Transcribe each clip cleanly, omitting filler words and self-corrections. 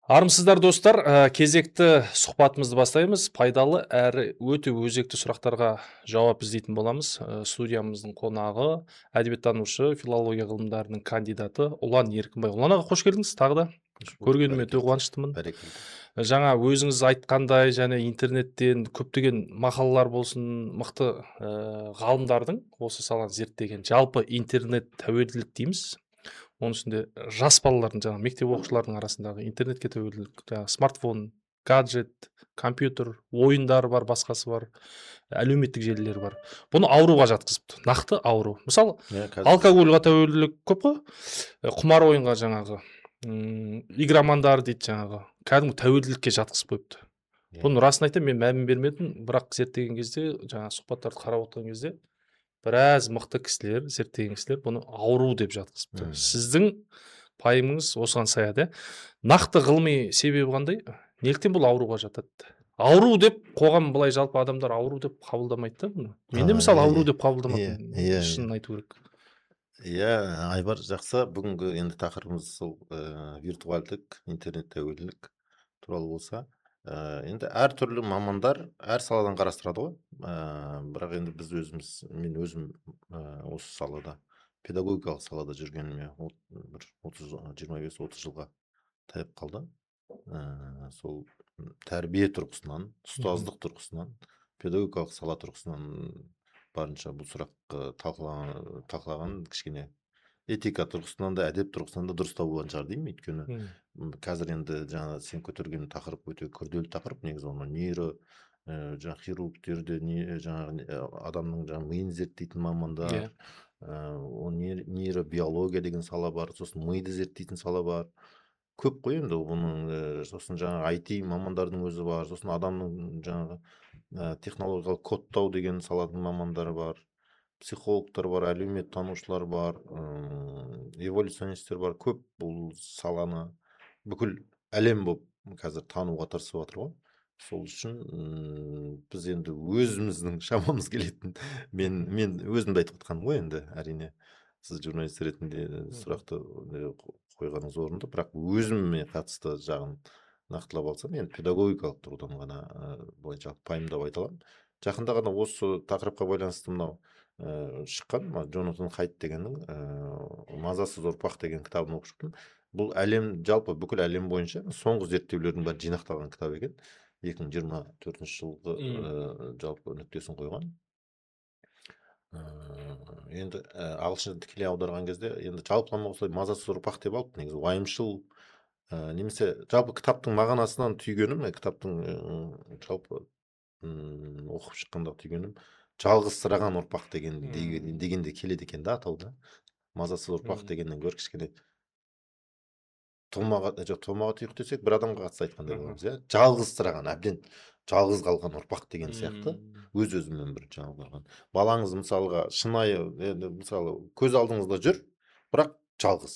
Армысыздар достар, кезекті сұхбатымызды бастаймыз. Пайдалы әрі өте өзекті сұрақтарға жауап іздейтін боламыз. Студиямыздың қонағы, әдебиеттанушы, филология ғылымдарының кандидаты Ұлан Еркінбай. Ұлан аға, қош келдіңіз тағы да. Қош bulduk, Көргеніме өте бәрекелді. қуаныштымын. Бәрекелді. Жаңа өзіңіз айтқандай, және интернеттен көптеген мақалалар болсын, мықты ғалымдардың осы саланы зерттеген жалпы интернет тәуелділік дейміз. Оның ішінде жас балалардың, жаңағы мектеп оқушыларының арасындағы интернетке тәуелділік, жаңағы смартфон, гаджет, компьютер, ойындар бар, басқасы бар, әлеуметтік желілер бар. Бұны ауруға жатқызыпты. Нақты ауру. Мысалы, алкогольға тәуелділік көп қой. Құмар ойынға жаңағы игромандар дейді, жаңағы кәдімгі тәуелділікке жатқызып қойыпты. Бұның расын айтамын, мен мән бермедім, бірақ зерттеген кезде, жаңағы сұхбаттарды қарап отырған кезде біраз мықты кісілер, зерттеген кісілер бұны ауру деп жатқызыпты. Сіздің пайымыңыз осыған саяды. Нақты ғылыми себебі қандай? Неліктен бұл ауруға жатады? Ауру деп қоғам былай жалпы адамдар ауру деп қабылдамайды да бұны. Мен де мысалы ауру деп қабылдамадым. Шынын айту керек. Иә, Айбар, жақсы. Бүгінгі енді тақырыбымыз сол виртуалдық, интернет тәуелділік туралы болса, енді әртүрлі мамандар әр саладан қарастырады ғой. Бірақ енді біз өзіміз, мен өзім осы салада, педагогикалық салада жүргеніме бір 25-30 жылға таяп қалды. Сол тәрбие тұрғысынан, ұстаздық тұрғысынан, педагогикалық сала тұрғысынан барынша бұл сұрақ талқылаған кішкене этика тұрғысынан да, әдеп тұрғысынан да дұрыстау болған шығар деймін. Өйткені қазір енді жаңа сен көтерген тақырып өте күрделі тақырып, негізі оны жаңағы хирургтерде, жаңағы адамның жаңағы миын зерттейтін мамандар, нейробиология деген сала бар, сосын миды зерттейтін сала бар. Көп қой енді бұның, сосын жаңағы IT мамандардың өзі бар, сосын адамның жаңағы технологиялық кодтау деген саланың мамандары бар, психологтар бар, әлеумет танушылар бар, эволюционисттер бар. Көп бұл саланы бүкіл әлем болып қазір тануға тырысып жатыр ғой. Сол үшін біз енді өзіміздің шамамыз келетін, мен өзімді айтып жатқаным ғой енді, әрине сіз журналист ретінде сұрақты қойғаныңыз орынды, бірақ өзіме қатысты жағын нақтылап алсам, мен педагогикалық тұрғыдан ғана былай жалпы пайымдап айта аламын. Жақында ғана осы тақырыпқа байланысты мынау шыққан Джонатан Хайт дегеннің мазасыз ұрпақ деген кітабын оқып шықтым. Бұл әлем, жалпы бүкіл әлем бойынша соңғы зерттеулердің бәрі жинақталған кітап екен. 2024 жылғы жалпы нүктесін қойған. Енді ағылшынша тікелей аударған кезде, енді жалпылама осылай мазасыз ұрпақ деп алып, негізі уайымшыл, немесе жалпы кітаптың мағынасынан түйгенім, кітаптың жалпы оқып шыққанда түйгенім, жалғызсыраған ұрпақ дегенде келеді екен да атауда. Мазасыз ұрпақ дегеннен гөрі кішкене томаға тұйық десек, бір адамға қатысты айтқандай боламыз, иә. Жалғызсыраған, әбден жалғыз қалған ұрпақ деген сияқты, өз-өзімен бір жалғыз қалған. Балаңыз мысалға шынайы, мысалы көз алдыңызда жүр, бірақ жалғыз.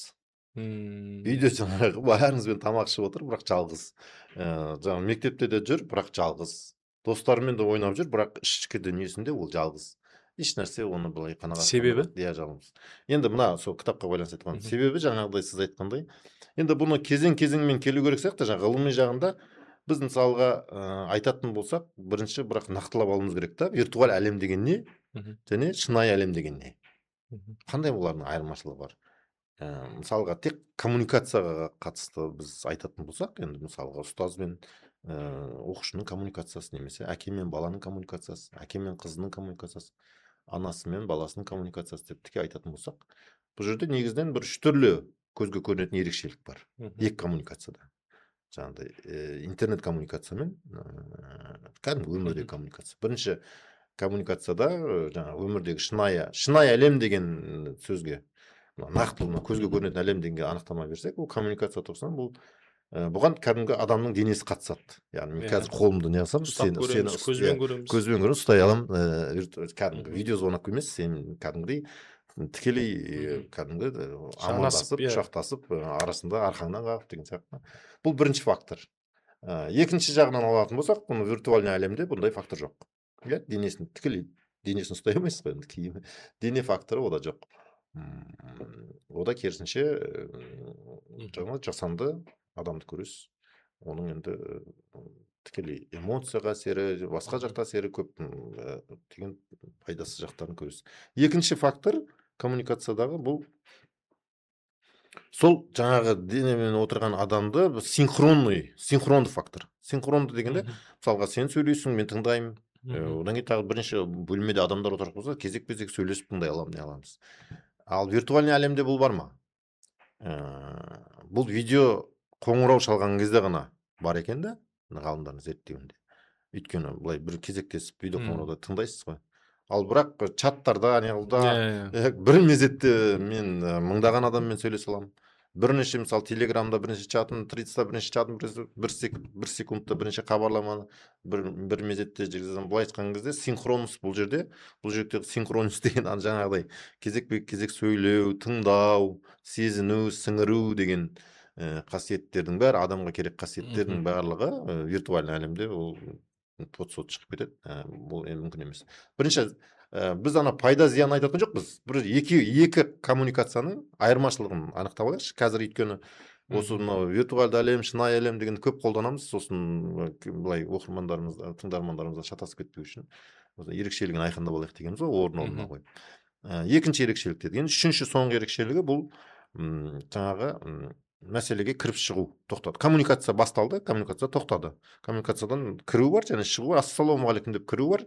Үйде жаңағы бәріңізбен тамақ ішіп отыр, бірақ жалғыз. Жаңағы мектепте де жүр, бірақ жалғыз. Достарымен де ойнап жүр, бірақ ішкі дүниесінде ол жалғыз. Еш нәрсе оны былай қанағат. Себебі? Жалғыз. Енді мына сол кітапқа байланысты айтқан. Себебі жаңағыдай сіз айтқандай, енді бұны кезең-кезеңмен келу керек сияқты, жаңағы ғылыми жағында біз мысалға айтатын болсақ, бірінші бірақ нақтылап алуымыз керек та, виртуал әлем деген не, және шынайы әлем деген не. Қандай олардың айырмашылығы бар? Мысалға тек коммуникацияға қатысты біз айтатын болсақ, енді мысалға ұстаз бен оқушының коммуникациясы, немесе әке мен баланың коммуникациясы, әке мен қызының коммуникациясы, анасы мен баласының коммуникациясы деп тіке айтатын болсақ, бұл жерде негізінен бір үш түрлі көзге көрінетін ерекшелік бар. Екі коммуникацияда. Жаңағыдай интернет коммуникация мен кәдімгі өмірдегі коммуникация. Бірінші коммуникацияда жаңағы өмірдегі шынайы әлем деген сөзге, нақтылы көзге көрінетін әлем дегенге анықтама берсек, бұл коммуникация тұрғысынан бұл бұған кәдімгі адамның денесі қатысады. Яғни мен қазір қолымды не алсам, көзбен көреміз, ұстай алам, кәдімгі видеозвонок емес, сен кәдімгідей тікелей кәдімгі амандасып, құшақтасып, арасында арқаңнан қағып деген сияқты. Бұл бірінші фактор. Екінші жағынан алатын болсақ, бұны виртуальный әлемде бұндай фактор жоқ. Денесін тікелей, денесін ұстай алмайсыз ғой, киім. Дене факторы ода жоқ. Ода керісінше жаңа жасанды адамды көресіз. Оның енді тікелей эмоцияға әсері, басқа жақта әсері көп деген пайдасыз жақтарын көресіз. Екінші фактор коммуникациядағы бұл сол жаңағы денемен отырған адамды синхронды фактор. Синхронды дегенде, мысалға сен сөйлейсің, мен тыңдаймын. Одан кейін тағы бірінші бөлмеде адамдар отырып болса, кезек-кезек сөйлесіп тыңдай аламыз, не аламыз. Ал виртуальный әлемде бұл бар ма? Бұл видео қоңырау шалған кезде ғана бар екен да, ғалымдардың зерттеуінде. Өйткені былай бір кезектесіп видео қоңырауда тыңдайсыз ғой. Ал бірақ чаттарда, неғылда бір мезетте мен мыңдаған адаммен сөйлесе аламын. Бірнеше, мысалы, телеграмда бірнеше чатын, триста бірнеше чатын, бір секундта бірнеше хабарламаны бір мезетте жүргіземін. Былай айтқан кезде синхронус бұл жерде синхронус деген жаңағыдай кезек сөйлеу, тыңдау, сезіну, сіңіру деген қасиеттердің бәрі, адамға керек қасиеттердің барлығы виртуальный әлемде ол под-сот шығып кетеді. Бұл мүмкін емес. Бірінші, біз ана пайда зиян айтатын жоқпыз. Бір екі коммуникацияның айырмашылығын анықтап алайықшы. Қазір өйткені осы мынау виртуальды әлем, шынайы әлем деген көп қолданамыз. Сосын былай оқырмандарымыз, тыңдармандарымызға шатасып кетпеу үшін ерекшелігін айқындап алайық дегеніміз ғой, орнына қойып. Екінші ерекшелік деген, үшінші соңғы ерекшелігі бұл жаңағы мәселеге кіріп шығу тоқтады. Коммуникация басталды, коммуникация тоқтады. Коммуникациядан кіру бар, және шығу бар. Ассалаумағалейкум деп кіру бар.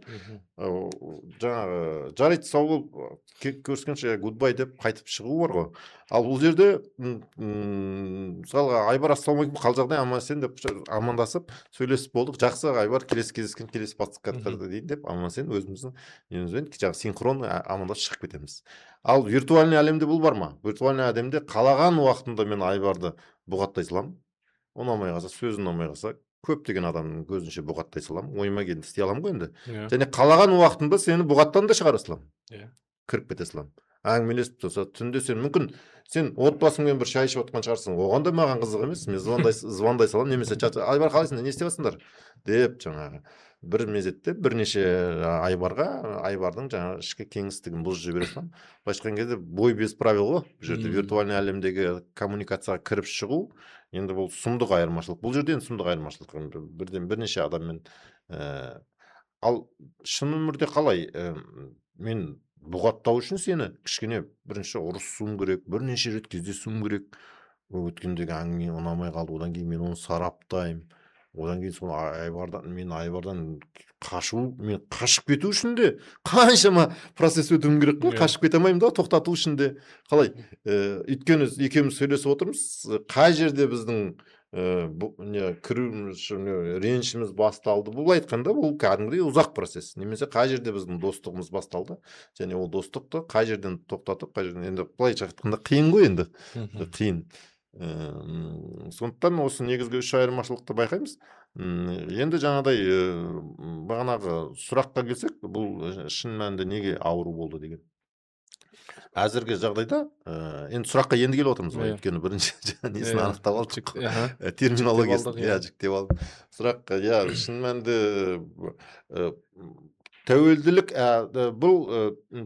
Жаңағы жарайды, сау болып, көріскенше гудбай деп қайтып шығу бар ғой. Ал бұл жерде мысалға Айбар ассалаумағалейкум, қал жағдай, аман-есен деп амандасып сөйлесіп болдық. Жақсы Айбар, келесі кездескен, келесі подкастқа дейін деп аман-есен өзіміздің жаңағы синхрон амандасып шығып кетеміз. Ал виртуальный әлемде бұл бар ма? Виртуальный әлемде қалаған уақытында мен Айбарды бұғаттай саламын. Ұнамай қалса, сөзі ұнамай қалса, көптеген адамның көзінше бұғаттай саламын. Ойыма келді істей аламын ғой енді. Және қалаған уақытында сені бұғаттан да шығара саламын. Кіріп кете саламын. Әңгімелесіп тұрса, түнде сен мүмкін сен отбасыңмен бір шай ішіп отқан шығарсың. Оған да маған қызық емес. Мен звондай саламын, немесе Айбар қалайсың, не істеп жатсыңдар деп жаңағы бір мезетте бірнеше Айбардың жаңағы ішкі кеңістігін бұзып жібере саламын. Былайша айтқан кезде бой без правил ғой. Бұл жерде виртуальный әлемдегі коммуникацияға кіріп шығу, енді бұл сұмдық айырмашылық. Бұл жерде сұмдық айырмашылық. Бірнеше адаммен ал шын өмірде қалай? Мен бұғаттау үшін сені кішкене бірінші ұрысуым керек, бірнеше рет кездесуім керек. Өткендегі әңгіме ұнамай қалды, одан кейін мен оны сараптаймын. Одан кейін соны Айбардан мен қашып кету үшін де қаншама процесс өтуім керек қой, қашып кете алмаймын да, тоқтату үшін де. Қалай? Өйткені екеуміз сөйлесіп отырмыз, қай жерде біздің ренішіміз басталды. Бұл айтқанда бұл кәдімгідей ұзақ процесс. Немесе қай жерде біздің достығымыз басталды, және ол достықты қай жерден тоқтатып, қай жерден, енді былайша айтқанда қиын ғой енді. Қиын. Сондықтан осы негізгі үш айырмашылықты байқаймыз. Енді жаңадай бағанағы сұраққа келсек, бұл шын мәнінде неге ауру болды деген. Әзіргі жағдайда, енді сұраққа енді келіп отырмыз ғой, өйткені бірінші несін анықтап алдық, терминологиясын жіктеп алдық. Сұраққа, шын мәнінде тәуелділік бұл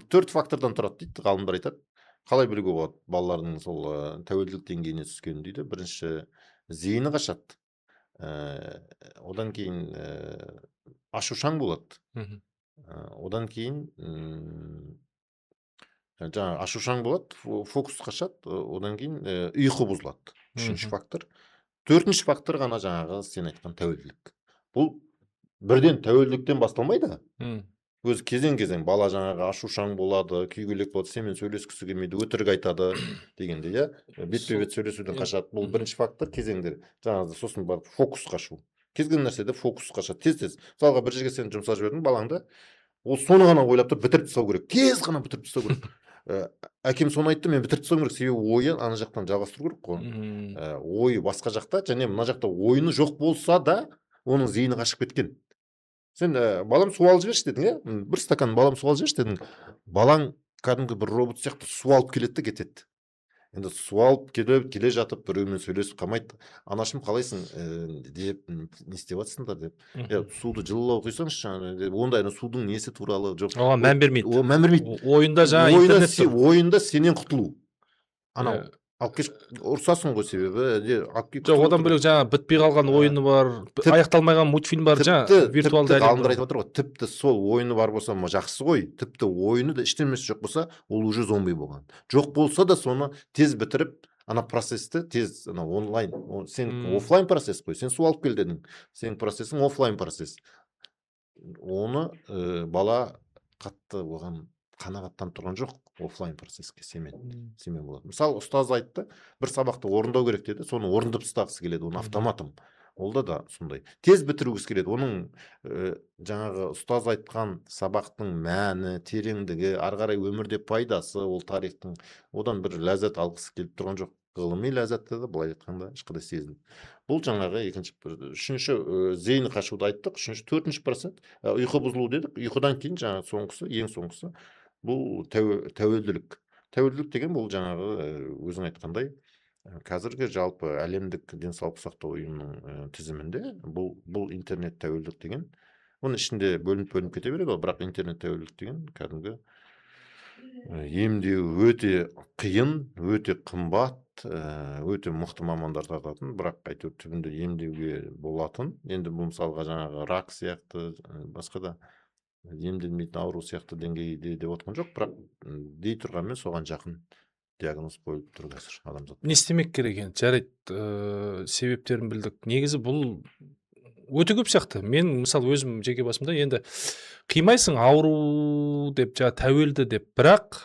4 фактордан тұрады дейді, ғалымдар айтады. Қалай білуге болады балалардың сол тәуелділік деңгейіне түскенін дейді. Бірінші зейіні қашады. Одан кейін ашушаң болады. Одан кейін жаңа ашушаң болады, фокус қашады, одан кейін ұйқы бұзылады. Үшінші фактор. Төртінші фактор ғана жаңағы сен айтқан тәуелділік. Бұл бірден тәуелділіктен басталмайды. Өз кезең бала жаңағы ашушаң болады, күйгелек болады, сенімен сөйлескісі келмейді, өтірік айтады дегенде, бетпе-бет сөйлесуден қашады. Бұл бірінші фактор, кезеңдер. Жаңағы сосын барып фокус қашу. Кез келген нәрседе фокус қашады. Тез. Мысалға бір жерге сен жұмсап жібердің балаңды, ол соны ғана ойлап тұр, бітіріп тастау керек. Тез ғана бітіріп тастау керек. Әкем соны айтты, мен бітіріп тастау керек. Себебі ойы ана жақтан жалғастыру керек қой. Ойы басқа жақта, және мына жақта ойыны жоқ болса да, оның зейіні қашып кеткен. Сен балам су алып жіберші дедің, бір стакан балам су алып жіберші дедің. Балаң кәдімгі бір робот сияқты су алып келеді, кетеді. Енді су алып келе жатып біреумен сөйлесіп қалмайды. Анашым қалайсың деп, не істеп жатсыңдар деп. Суды жылылау құйсаңшы, ондай судың несі туралы жоқ. Оған мән бермейді. Мән бермейді. Ойында жаңа интернет тұр. Ойында сенен құтылу. Анау алып кеш ұрсасың ғой, себебі алып келіп Жоқ, күтіп одан отыр. бөлек жаңа бітпей қалған ойыны бар, аяқталмаған мультфильм бар, жаңа виртуалды әлем ғалымдар бар. айтып отыр ғой, тіпті сол ойыны бар болса жақсы ғой, тіпті ойыны да ештемесі жоқ болса, ол уже зомби болған. Жоқ болса да соны тез бітіріп, ана процессті тез онлайн, сен офлайн процесс қой, сен су алып кел дедің, сенің процессің офлайн процесс. Оны бала қатты оған қанағаттанып тұрған жоқ, офлайн процесске сенмен болады. Мысалы, ұстаз айтты, бір сабақты орындау керек деді, соны орындап тастағысы келеді, оны автоматом. Олда да сондай. Тез бітіргісі келеді. Оның жаңағы ұстаз айтқан сабақтың мәні, тереңдігі, ары қарай өмірде пайдасы, ол тарихтың, одан бір ләззат алғысы келіп тұрған жоқ. Ғылыми ләззатты да былай айтқанда ешқандай сезім. Бұл жаңағы үшінші зейіні қашуды айттық, төртінші процент ұйқы бұзылу дедік. Ұйқыдан кейін жаңағы соңғысы, ең соңғысы бұл тәуелділік. Тәуелділік деген бұл жаңағы өзің айтқандай қазіргі жалпы әлемдік денсаулық сақтау ұйымының тізімінде бұл интернет тәуелділік деген, оның ішінде бөлініп кете береді ғой, бірақ интернет тәуелділік деген кәдімгі емдеу өте қиын, өте қымбат, өте мықты мамандар тартатын, бірақ әйтеуір түбінде емдеуге болатын. Енді бұл мысалға жаңағы рак сияқты, басқа да емделмейтін ауру сияқты деңгейде деп отқан жоқ, бірақ дей тұрғанмен соған жақын диагноз қойылып тұр қазір адамзат. Не істемек керек енді? Жарайды, себептерін білдік. Негізі бұл өте көп сияқты. Мен мысалы өзім жеке басымда енді қимайсың ауру деп, тәуелді деп, бірақ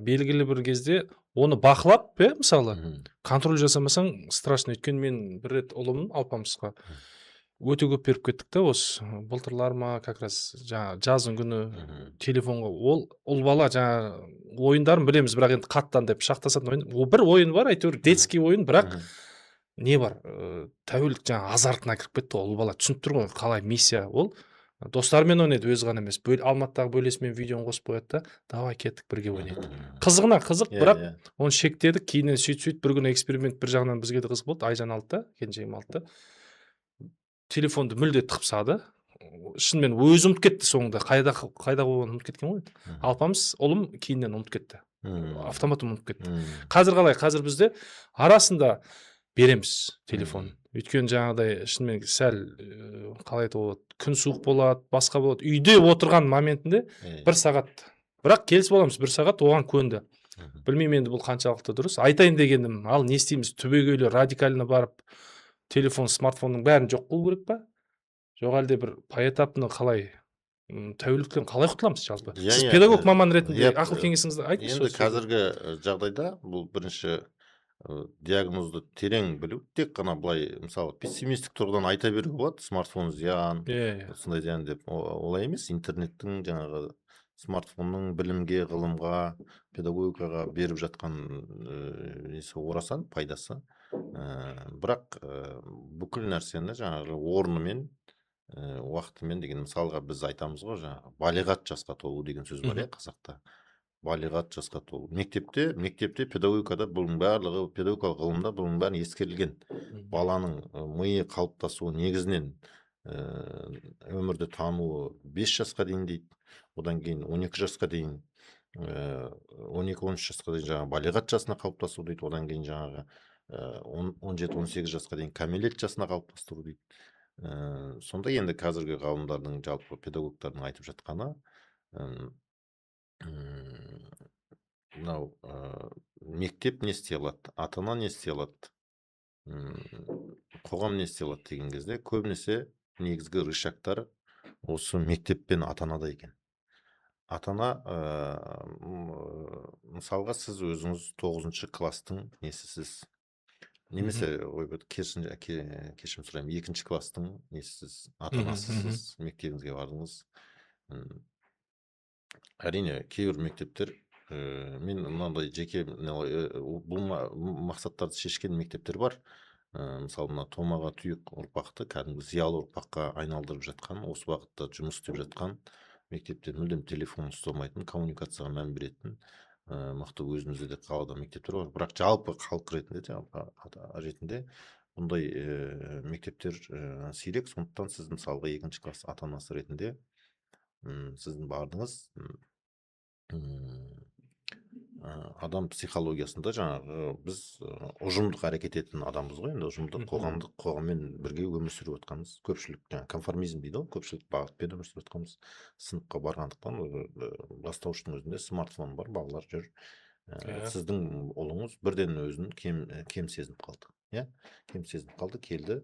белгілі бір кезде оны бақылап, мысалы контроль жасамасаң страшно. Өйткені мен бір рет ұлым Алпамысқа өте көп беріп кеттік та, осы былтырлар ма, как раз жазың күні телефонға. Ол бала ойындарын білеміз, бірақ енді қаттан деп шақтасатын ойын. Бір ойын бар, әйтеуір детский ойын, бірақ не бар, тәуелдік азартына кіріп кетті. Ол бала түсініп тұр ғой қалай миссия. Ол достарымен ойнайды, өзі ғана емес. Алматыдағы бөлесімен видеоны қосып қояды да, давай кеттік бірге ойнайды. Қызығына қызық, бірақ оны шектедік. Кейіннен сөйтіп бір күні эксперимент бір жағынан бізге де қызық болды. Айжан алды да, келіншегім алды да, телефонды мүлде тықып салды. Шынымен өзі ұмытып кетті соңында. Қайда қойғанын ұмытып кеткен ғой. Алпамыс ұлым кейіннен ұмытып кетті. Автомат ұмытып кетті. Қазір қалай? Қазір бізде арасында береміз телефон. Өйткені жаңағыдай шынымен сәл қалай айтуға болады, күн суық болады, басқа болады. Үйде отырған моментінде бір сағат. Бірақ келісіп боламыз, бір сағат оған көнді. Білмеймін енді бұл қаншалықты дұрыс. Айтайын дегенім, ал не істейміз? Түбегейлі радикально барып телефон, смартфонның бәрін жоқ қылу керек па? Жоқ әлде бір поэтапны қалай тәуелділіктен қалай құтыламыз жалпы? Сіз педагог маман ретінде ақыл кеңесіңізді айтыңызшы. Енді қазіргі жағдайда бұл бірінші диагнозды терең білу, тек қана былай мысалы пессимистік тұрғыдан айта беруге болады, смартфон зиян, осындай зиян деп, олай емес. Интернеттің жаңағы смартфонның білімге, ғылымға, педагогикаға беріп жатқан несі орасан пайдасы. Бірақ бүкіл нәрсені жаңағы орнымен, уақытымен деген, мысалға біз айтамыз ғой, жаңағы балиғат жасқа толу деген сөз бар қазақта. Балиғат жасқа толу. Мектепте педагогикада бұның барлығы, педагогикалық ғылымда бұның бәрі ескерілген. Баланың миы қалыптасуы негізінен өмірді тануы 5 жасқа дейін дейді. Одан кейін 12 жасқа дейін, 12-13 жасқа дейін жаңағы балиғат жасына қалыптасу дейді. Одан кейін жаңағы 17-18 жасқа дейін кәмелет жасына қалыптастыру дейді. Сонда енді қазіргі ғалымдардың, жалпы педагогтардың айтып жатқаны, мынау мектеп не істей алады, ата-ана не істей алады, қоғам не істей алады деген кезде көбінесе негізгі рычагтар осы мектеп пен ата-анада екен. Ата-ана, мысалға сіз өзіңіз 9-шы класстың несісіз, немесе кешірім сұраймын, 2-ші класстың несісіз, ата-анасыз, мектебіңізге бардыңыз. Әрине, кейбір мектептер, мен мынандай жеке бұл мақсаттарды шешкен мектептер бар. Мысалы, мына томаға тұйық ұрпақты кәдімгі зиялы ұрпаққа айналдырып жатқан, осы бағытта жұмыс істеп жатқан мектептер, мүлдем телефон ұстамайтын, коммуникацияға мән беретін, мықты өзімізде де қалада мектептер бар. Бірақ жалпы халық ретінде бұндай мектептер сирек. Сондықтан сіз мысалға 2-ші класс ата-анасы ретінде сіздің бардыңыз, адам психологиясында жаңағы біз ұжымдық әрекет ететін адамбыз ғой, енді ұжымдық қоғаммен бірге өмір сүріп жатқанбыз. Көпшілік жаңағы конформизм дейді ғой, көпшілік бағытпен өмір сүріп жатқанбыз. Сыныпқа барғандықтан бастауыштың өзінде смартфон бар, балалар жүр. Сіздің ұлыңыз бірден өзін кем сезініп қалды. Иә, кем сезініп қалды, келді.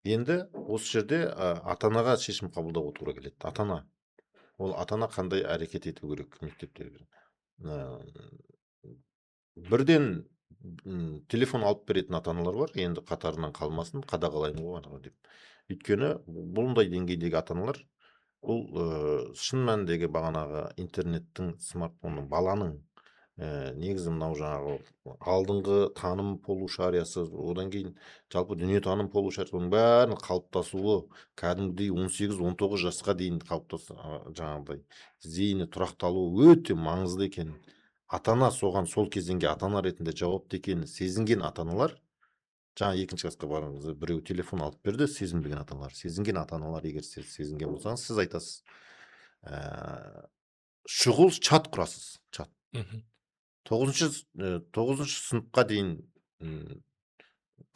Енді осы жерде ата-анаға шешім қабылдауға тура келеді. Ата-ана. Ол ата-ана қандай әрекет ету керек мектепте? Бірден телефон алып беретін ата-аналар бар, енді қатарынан қалмасын, қадағалаймын ғой деп. Өйткені бұндай деңгейдегі ата-аналар бұл шын мәніндегі бағанағы интернеттің, смартфонның, баланың негізі мынау жаңағы алдыңғы таным полушариясы, одан кейін жалпы дүниетаным полушариясы, оның бәрінің қалыптасуы кәдімгідей 18-19 жасқа дейін жаңағыдай зейіні тұрақталуы өте маңызды екен. Ата-ана соған сол кезеңге ата-ана ретінде жауапты екенін сезінген ата-аналар, жаңа екінші классқа барыңыз, біреу телефон алып берді, сезінбеген ата-аналар. Сезінген ата-аналар, егер сіз сезінген болсаңыз, сіз айтасыз, шұғыл чат құрасыз. Чат. 9-шы сыныпқа дейін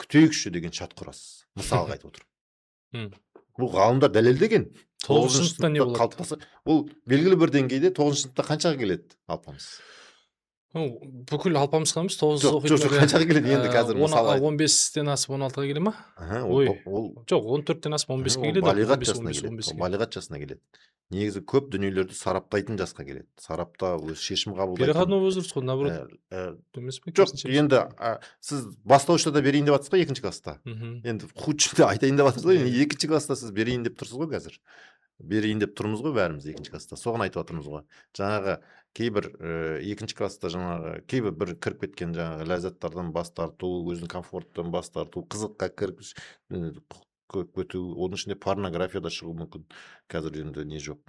күтейікші деген чат құрасыз. Мысалға айтып отырмын. Бұл ғалымдар дәлелдеген. 9-шы сыныпта не болады? Бұл белгілі бір деңгейде 9-шы сыныпта қаншаға келеді алпамыс? Бүкіл алпамысқа емес, 9-шы оқитындар қаншаға келеді енді қазір мысалға? 15-тен асып 16-ға келе ма? Жоқ, 14-тен асып 15-ке келеді. Балиғат жасына келеді. Негізі көп дүниелерді сараптайтын жасқа келеді. Сарапта өз шешім қабылдайтын. Переходной возраст қой, наоборот. Жоқ, енді сіз бастаушыда да берейін деп жатсыз ғой, 2-ші класста. Енді худшыда айтайын деп жатсыз ғой, 2-ші класста сіз берейін деп тұрсыз ғой қазір. Берейін деп тұрмыз ғой бәріміз 2-ші класста. Соған айтып жатырмыз ғой. Жаңағы кейбір 2-ші класста жаңағы кейбір бір кіріп кеткен жаңағы ләззаттардан бас тарту, өзінің комфорттан бас тарту, қызыққа кіріп өту, оның ішінде порнография да шығуы мүмкін. Қазір енді не жоқ.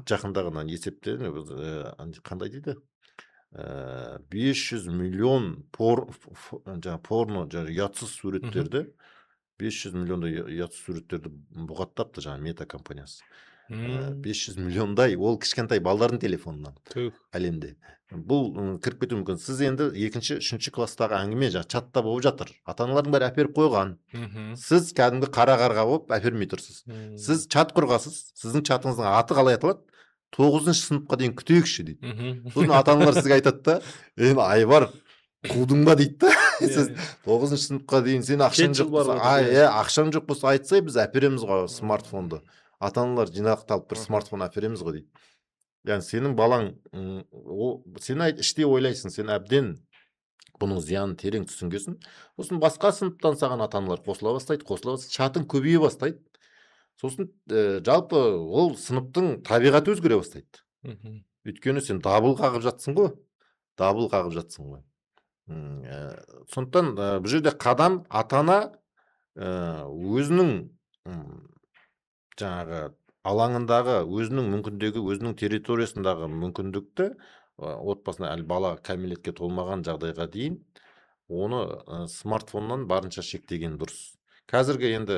Жақында ғана есепте қандай дейді? 500 миллион порно ұятсыз суреттерді, 500 миллиондай ұятсыз суреттерді бұғаттапты жаңа мета компаниясы. 500 миллиондай, ол кішкентай балдардың телефонынан әлемде. Бұл кіріп кетуі мүмкін. Сіз енді 2-ші, 3-ші класстағы әңгіме чатта болып жатыр. Ата-аналардың бәрі әперіп қойған. Сіз кәдімгі қара қарға болып әпермей тұрсыз. Сіз чат құрғасыз. Сіздің чатыңыздың аты қалай аталады? 9-шы сыныпқа дейін күтейікші дейді. Сосын ата-аналар сізге айтады да, енді Айбар қудың ба дейді да. Сіз 9-шы сыныпқа дейін сен ақшаң жоқ болса, ақшаң жоқ болса айтсай, біз әпереміз ғой смартфонды. Ата-аналар жинақталып бір смартфон әпереміз ғой дейді. Яғни сенің балаң, сен іштей ойлайсың, сен әбден бұның зиянын терең түсінгесін. Сосын басқа сыныптан саған ата-аналар қосыла бастайды, чатың көбейе бастайды. Сосын жалпы ол сыныптың табиғаты өзгере бастайды. Өйткені сен дабыл қағып жатсың ғой. Сондықтан бұл жерде қадам ата-ана өзінің жаңағы алаңындағы, өзінің мүмкіндігі, өзінің территориясындағы мүмкіндікті отбасына әлі бала кәмелетке толмаған жағдайға дейін оны смартфоннан барынша шектеген дұрыс. Қазіргі енді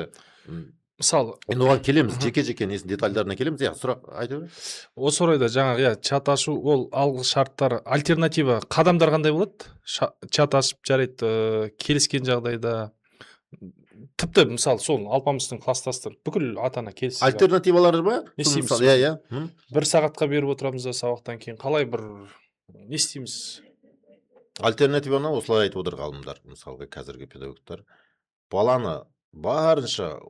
мысалы, енді оған келеміз, жеке-жеке детальдарына келеміз. Сұрақ айтып бер. Осы орайда жаңағы чат ашу, ол алғы шарттар, альтернатива қадамдар қандай болады? Чат ашып жарайды, келіскен жағдайда, тіпті мысалы сол алпамыстың класстастар бүкіл ата-ана келісіп. Альтернативалары ба? Не істейміз? Бір сағатқа беріп отырамыз да сабақтан кейін. Қалай бір не істейміз? Альтернативаны осылай айтып отыр ғалымдар, мысалға қазіргі педагогтар. Баланы барынша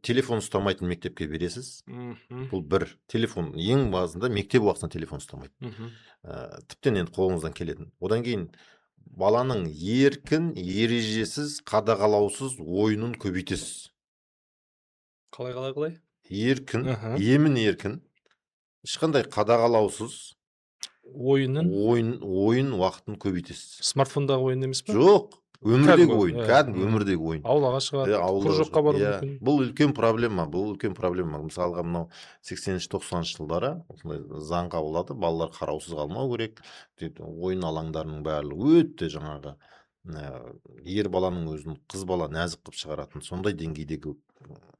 телефон ұстамайтын мектепке бересіз. Бұл бір. Телефон ең базында мектеп уақытында телефон ұстамайды. Тіптен енді қолыңыздан келетін. Одан кейін баланың еркін, ережесіз, қадағалаусыз ойынын көбейтесіз. Қалай? Еркін, емін еркін, ешқандай қадағалаусыз ойын уақытын көбейтесіз. Смартфондағы ойын емес пе? Жоқ, өмірдегі ойын, кәдімгі өмірдегі ойын. Аулаға шығады, кружокқа бару мүмкін. Бұл үлкен проблема, Мысалға, мынау 80-90 жылдары заң қабылдады, балалар қараусыз қалмау керек, ойын алаңдарының барлығы өте жаңағы ер баланың өзін қыз бала нәзік қылып шығаратын сондай деңгейдегі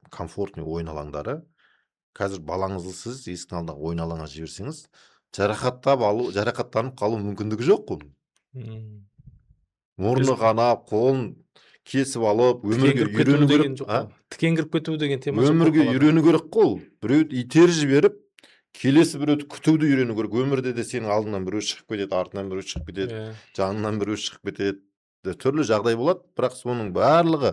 комфортный ойын алаңдары. Қазір балаңызды сіз есіктің алдына ойын алаңға жіберсеңіз, жарақаттанып қалу мүмкіндігі жоқ қой. М. Мұрны қанап, қолын кесіп алып, Тікен өмірге кіріп кету үйрену деген керек. жоқ қой. Тікен кіріп кету деген тема жоқ Өмірге қой қалада. үйрену керек қой ол. Біреуді итеріп жіберіп, келесі біреуді күтуді үйрену керек. Өмірде де сенің алдыңнан біреу шығып кетеді, артынан біреу шығып кетеді, Иә. жанынан біреу шығып кетеді. Түрлі жағдай болады, бірақ соның барлығы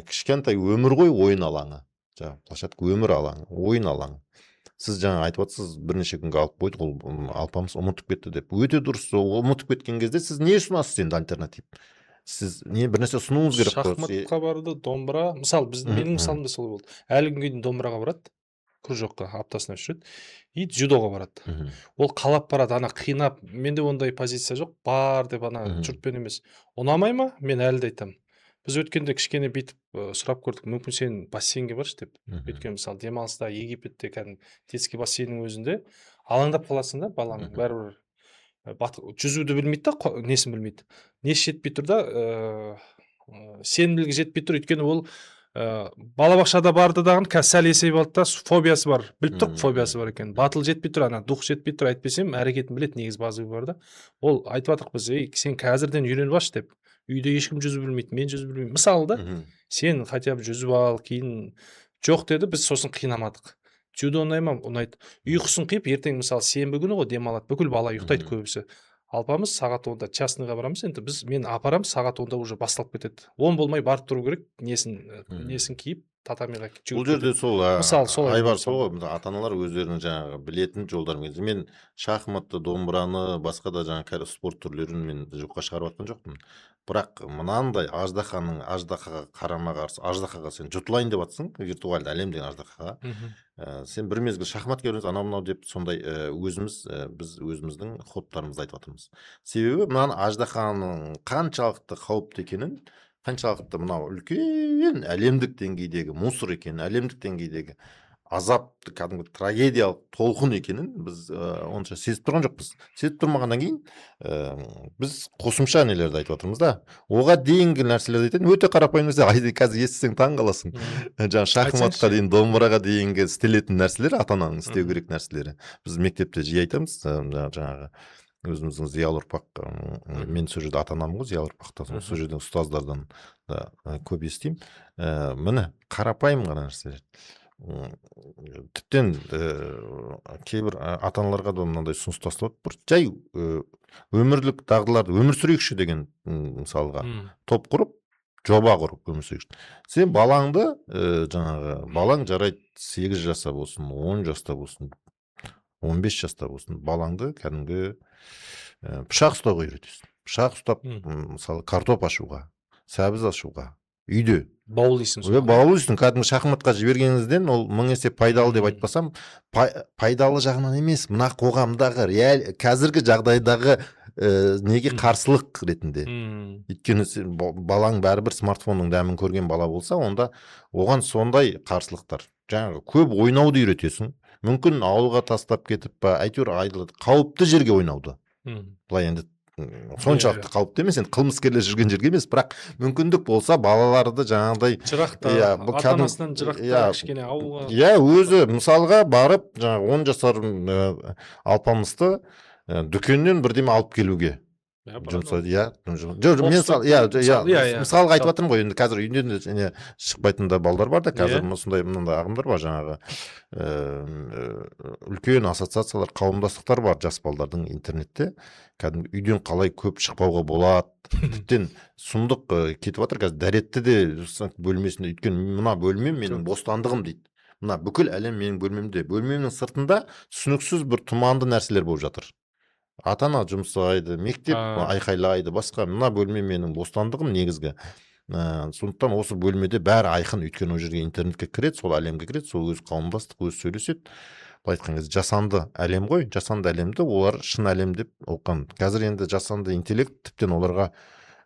кішкентай өмір ғой, ойын алаңы. Площадка өмір алаңы, ойын алаңы. Сіз жаңа айтып отырсыз, бірнеше күнге алып қойдық, ол алпамыс ұмытып кетті деп. Өте дұрыс, ұмытып кеткен кезде сіз не ұсынасыз енді альтернатив? Сіз не бірнәрсе ұсынуыңыз керек қой. Шахматқа барды, домбыра. Мысалы, менің мысалымда солай болды. Әлі күнге дейін домбыраға барады, кружокқа аптасына үш рет, и дзюдоға барады. Ол қалап барады, ана қинап, менде ондай позиция жоқ, бар деп ана жұртпен емес. Ұнамай ма? Мен әлі де айтамын. Біз өткенде кішкене бүйтіп сұрап көрдік, мүмкін сен бассейнге баршы деп. Өйткені мысалы демалыста Египетте кәдімгі детский бассейннің өзінде алаңдап қаласың да, балаң бәрібір жүзуді білмейді да, несін білмейді. Несі жетпей тұр да, сенімділігі жетпей тұр, өйткені ол балабақшада барды дағын сәл есейіп алды да, фобиясы бар. Біліп тұр фобиясы бар екен. Батыл жетпей тұр, ана дух жетпей тұр, әйтпесем әрекетін біледі, негіз базы бар да. Ол айтып жатырық біз, сен қазірден үйреніп алшы деп. Үйде ешкім жүзіп білмейді, мен жүзіп білмеймін. Мысалы да, сен хотя бы жүзіп ал, кейін жоқ деді, біз сосын қинамадық. Дзюдо ұнай ма? Ұнайды. Ұйқысын қиып, ертең мысалы сенбі күні ғой демалады, бүкіл бала ұйықтайды көбісі. Алпамыз сағат 10-да частныйға барамыз, енді мен апарам, сағат 10-да уже басталып кетеді. 10 болмай барып тұру керек, несін киіп, татамиға жүгіріп. Бұл жерде сол Айбар сол ғой, ата-аналар өздерінің жаңағы білетін жолдарын. Мен шахматты, домбыраны, басқа да жаңағы спорт түрлерін мен жоққа шығарып жатқан жоқпын. Бірақ мынандай аждахаға қарама қарсы, аждахаға сен жұтылайын деп жатсың, виртуалды әлемдегі аждахаға. Сен бір мезгіл шахмат көріңіз, анау деп сондай біз өзіміздің ходтарымызды айтып жатырмыз. Себебі мынаны аждаханың қаншалықты қауіпті екенін, қаншалықты мынау үлкен әлемдік деңгейдегі мусор екенін, әлемдік деңгейдегі азапты, кәдімгі трагедиялық толқын екенін біз онша сезіп тұрған жоқпыз. Сезіп тұрмағаннан кейін біз қосымша нелерді айтып отырмыз да. Оға дейінгі нәрселерді айтайын, өте қарапайым нәрсе, қазір естісең таң қаласың. Жаңа шахматқа дейін, домбыраға дейінгі істелетін нәрселер, ата-ананың істеу керек нәрселері. Біз мектепте жиі айтамыз, жаңағы өзіміздің зиялы ұрпақ, мен сол жерде ата-анамын ғой, зиялы ұрпақта, сол жерден ұстаздардан да көп естимін. Міне қарапайым ғана нәрселер. Тіптен кейбір ата-аналарға да мынандай ұсыныс тастап бір жай өмірлік дағдыларды өмір сүрейікші деген мысалға топ құрып, жоба құрып өмір сүрейікші. Сен балаңды балаң жарайды 8 жаста болсын, 10 жаста болсын, 15 жаста болсын, балаңды кәдімгі пышақ ұстауға үйретесің. Пышақ ұстап, мысалы картоп ашуға, сәбіз ашуға, үйде баулайсың. Баулайсың, кәдімгі шахматқа жібергеніңізден ол 1000 есе пайдалы деп айтпасам, пайдалы жағынан емес, мына қоғамдағы қазіргі жағдайдағы неге қарсылық ретінде. Өйткені балаң бәрібір смартфонның дәмін көрген бала болса, онда оған сондай қарсылықтар. Жаңағы көп ойнауды үйретесің. Мүмкін ауылға тастап кетіп па, әйтеуір қауіпті жерге ойнауды. Былай енді соншалықты қауіпті емес, енді қылмыскерлер жүрген жерге емес, бірақ мүмкіндік болса балаларды жаңағыдай жырақта, ата-анасынан жырақта, кішкене ауылға. Өзі мысалға барып, жаңағы 10 жасар алпамысты дүкеннен бірдеме алып келуге жұмсайды. Мысалға айтып жатырмын ғой, енді қазір үйден шықпайтын да балдар бар да, қазір мынандай ағымдар бар, жаңағы үлкен ассоциациялар, қауымдастықтар бар жас балдардың интернетте. Кәдімгі үйден қалай көп шықпауға болады. Тіптен сұмдық кетіп жатыр, қазір дәретті де бөлмесінде, өйткені мына бөлмем менің бостандығым дейді. Мына бүкіл әлем менің бөлмемде. Бөлмемнің сыртында түсініксіз бір тұманды нәрселер болып жатыр. Ата-ана жұмсайды, мектеп айқайлайды, басқа. Мына бөлме менің бостандығым негізгі. Сондықтан осы бөлмеде бәрі айқын, өйткені ол жерге интернетке кіреді, сол әлемге кіреді, сол өз қауымдастық, өз сөйлеседі. Былай айтқан кезде жасанды әлем ғой, жасанды әлемді олар шын әлем деп оққан. Қазір енді жасанды интеллект тіптен оларға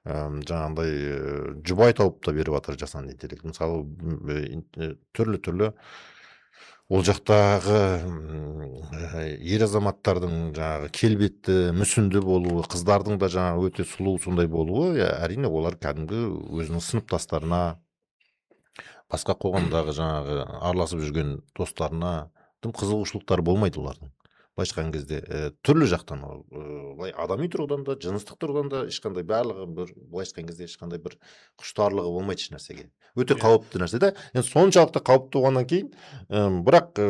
жаңағындай жұбай тауып та беріп жатыр жасанды интеллект. Мысалы түрлі ол жақтағы ер азаматтардың жаңағы келбетті, мүсінді болуы, қыздардың да жаңағы өте сұлу сондай болуы, әрине олар кәдімгі өзінің сыныптастарына, басқа қоғамдағы жаңағы араласып жүрген достарына тым қызығушылықтары болмайды олардың. Былайша айтқан кезде түрлі жақтан былай адами тұрғыдан да жыныстық тұрғыдан да ешқандай барлығы бір былайша айтқан кезде ешқандай бір құштарлығы болмайды ешнәрсеге. Өте қауіпті нәрсе да. Енді соншалықты қауіпті болғаннан кейін бірақ